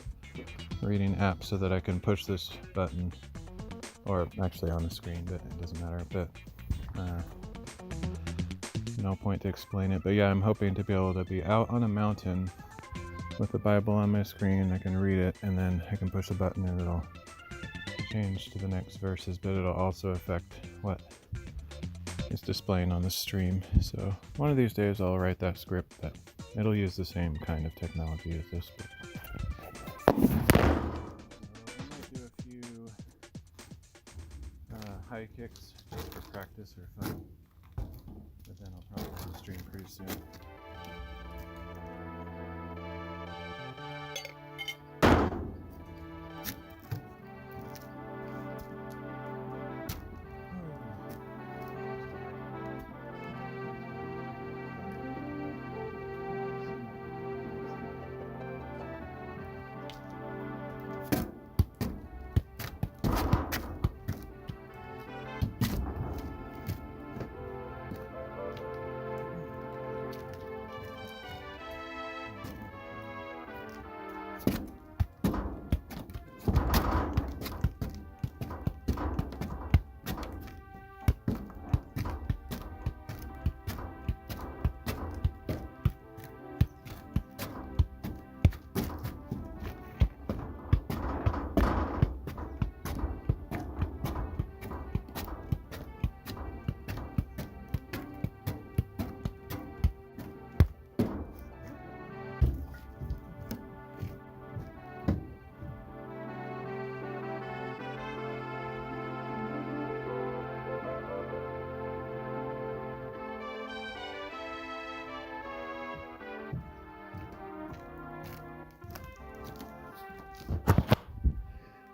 reading app so that I can push this button, or actually on the screen, but it doesn't matter. But no point to explain it. But yeah, I'm hoping to be able to be out on a mountain with the Bible on my screen. I can read it and then I can push a button and it'll change to the next verses, but it'll also affect what is displaying on the stream. So one of these days I'll write that script, but it'll use the same kind of technology as this. But high kicks just for practice or fun, but then I'll probably have a stream pretty soon.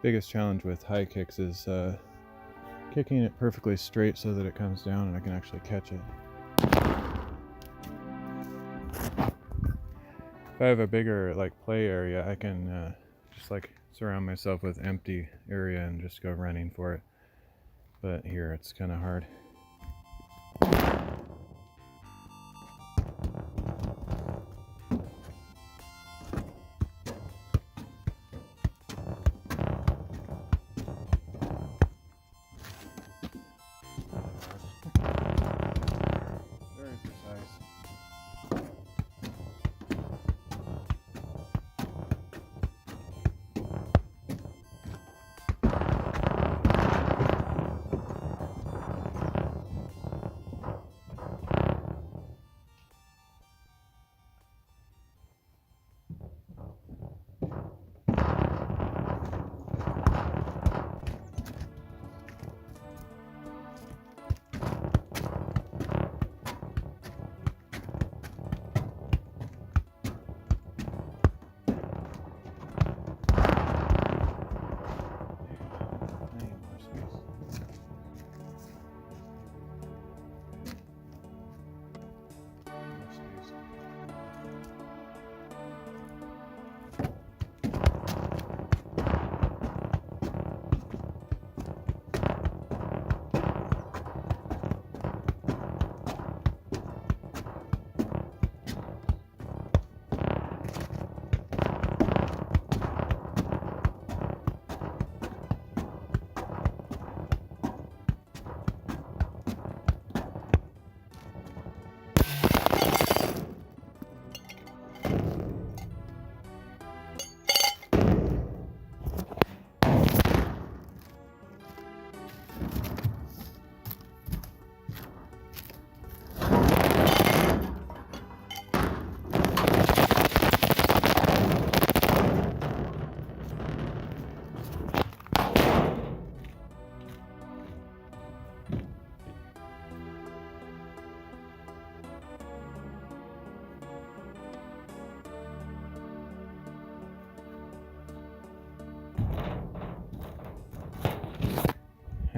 Biggest challenge with high kicks is kicking it perfectly straight so that it comes down and I can actually catch it. If I have a bigger like play area, I can just like surround myself with empty area and just go running for it. But here it's kind of hard.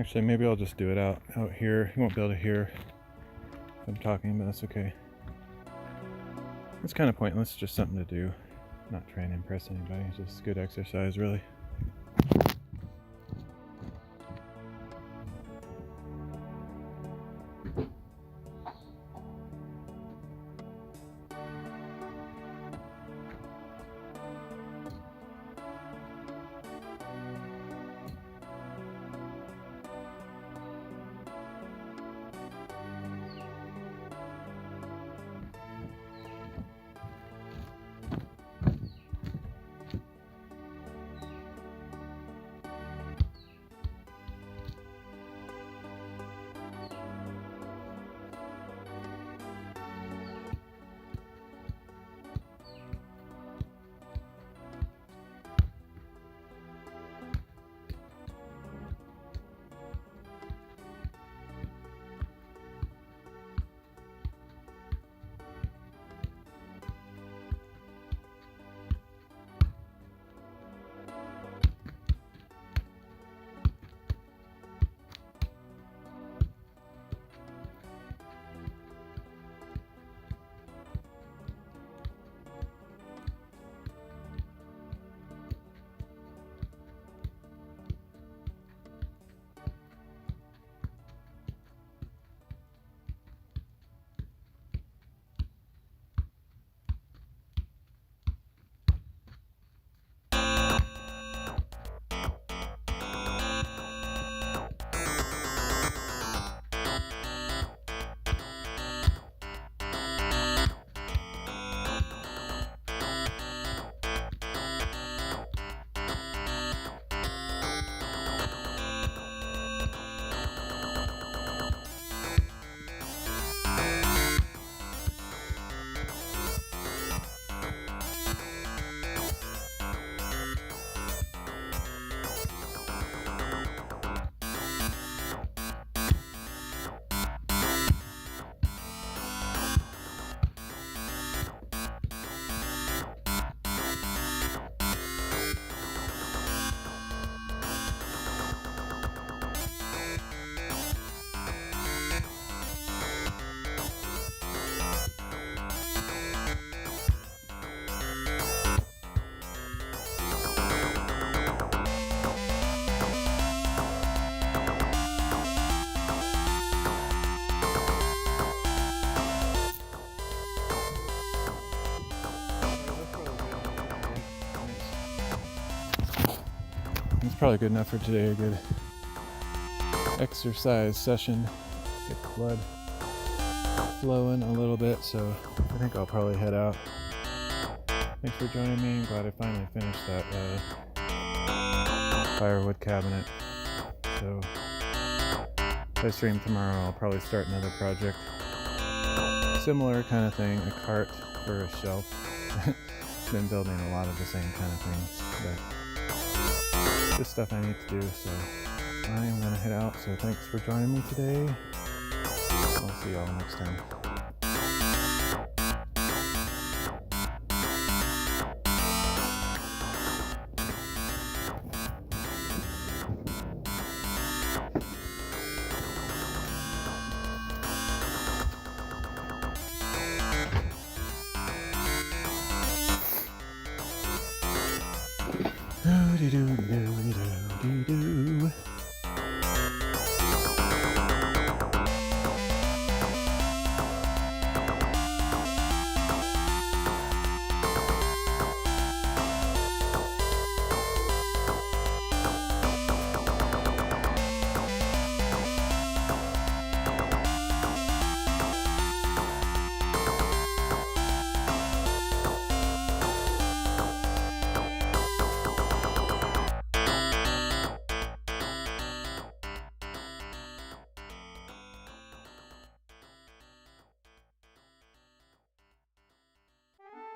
Actually, maybe I'll just do it out here. You won't be able to hear if I'm talking, but that's okay. It's kind of pointless, just something to do. Not trying to impress anybody, it's just good exercise, really. It's probably good enough for today. A good exercise session. Get blood flowing a little bit, so I think I'll probably head out. Thanks for joining me. I'm glad I finally finished that firewood cabinet. So if I stream tomorrow, I'll probably start another project. Similar kind of thing, a cart for a shelf. Been building a lot of the same kind of things, but just stuff I need to do, so I'm gonna head out. So thanks for joining me today. I'll see y'all next time. Do do do do do do do.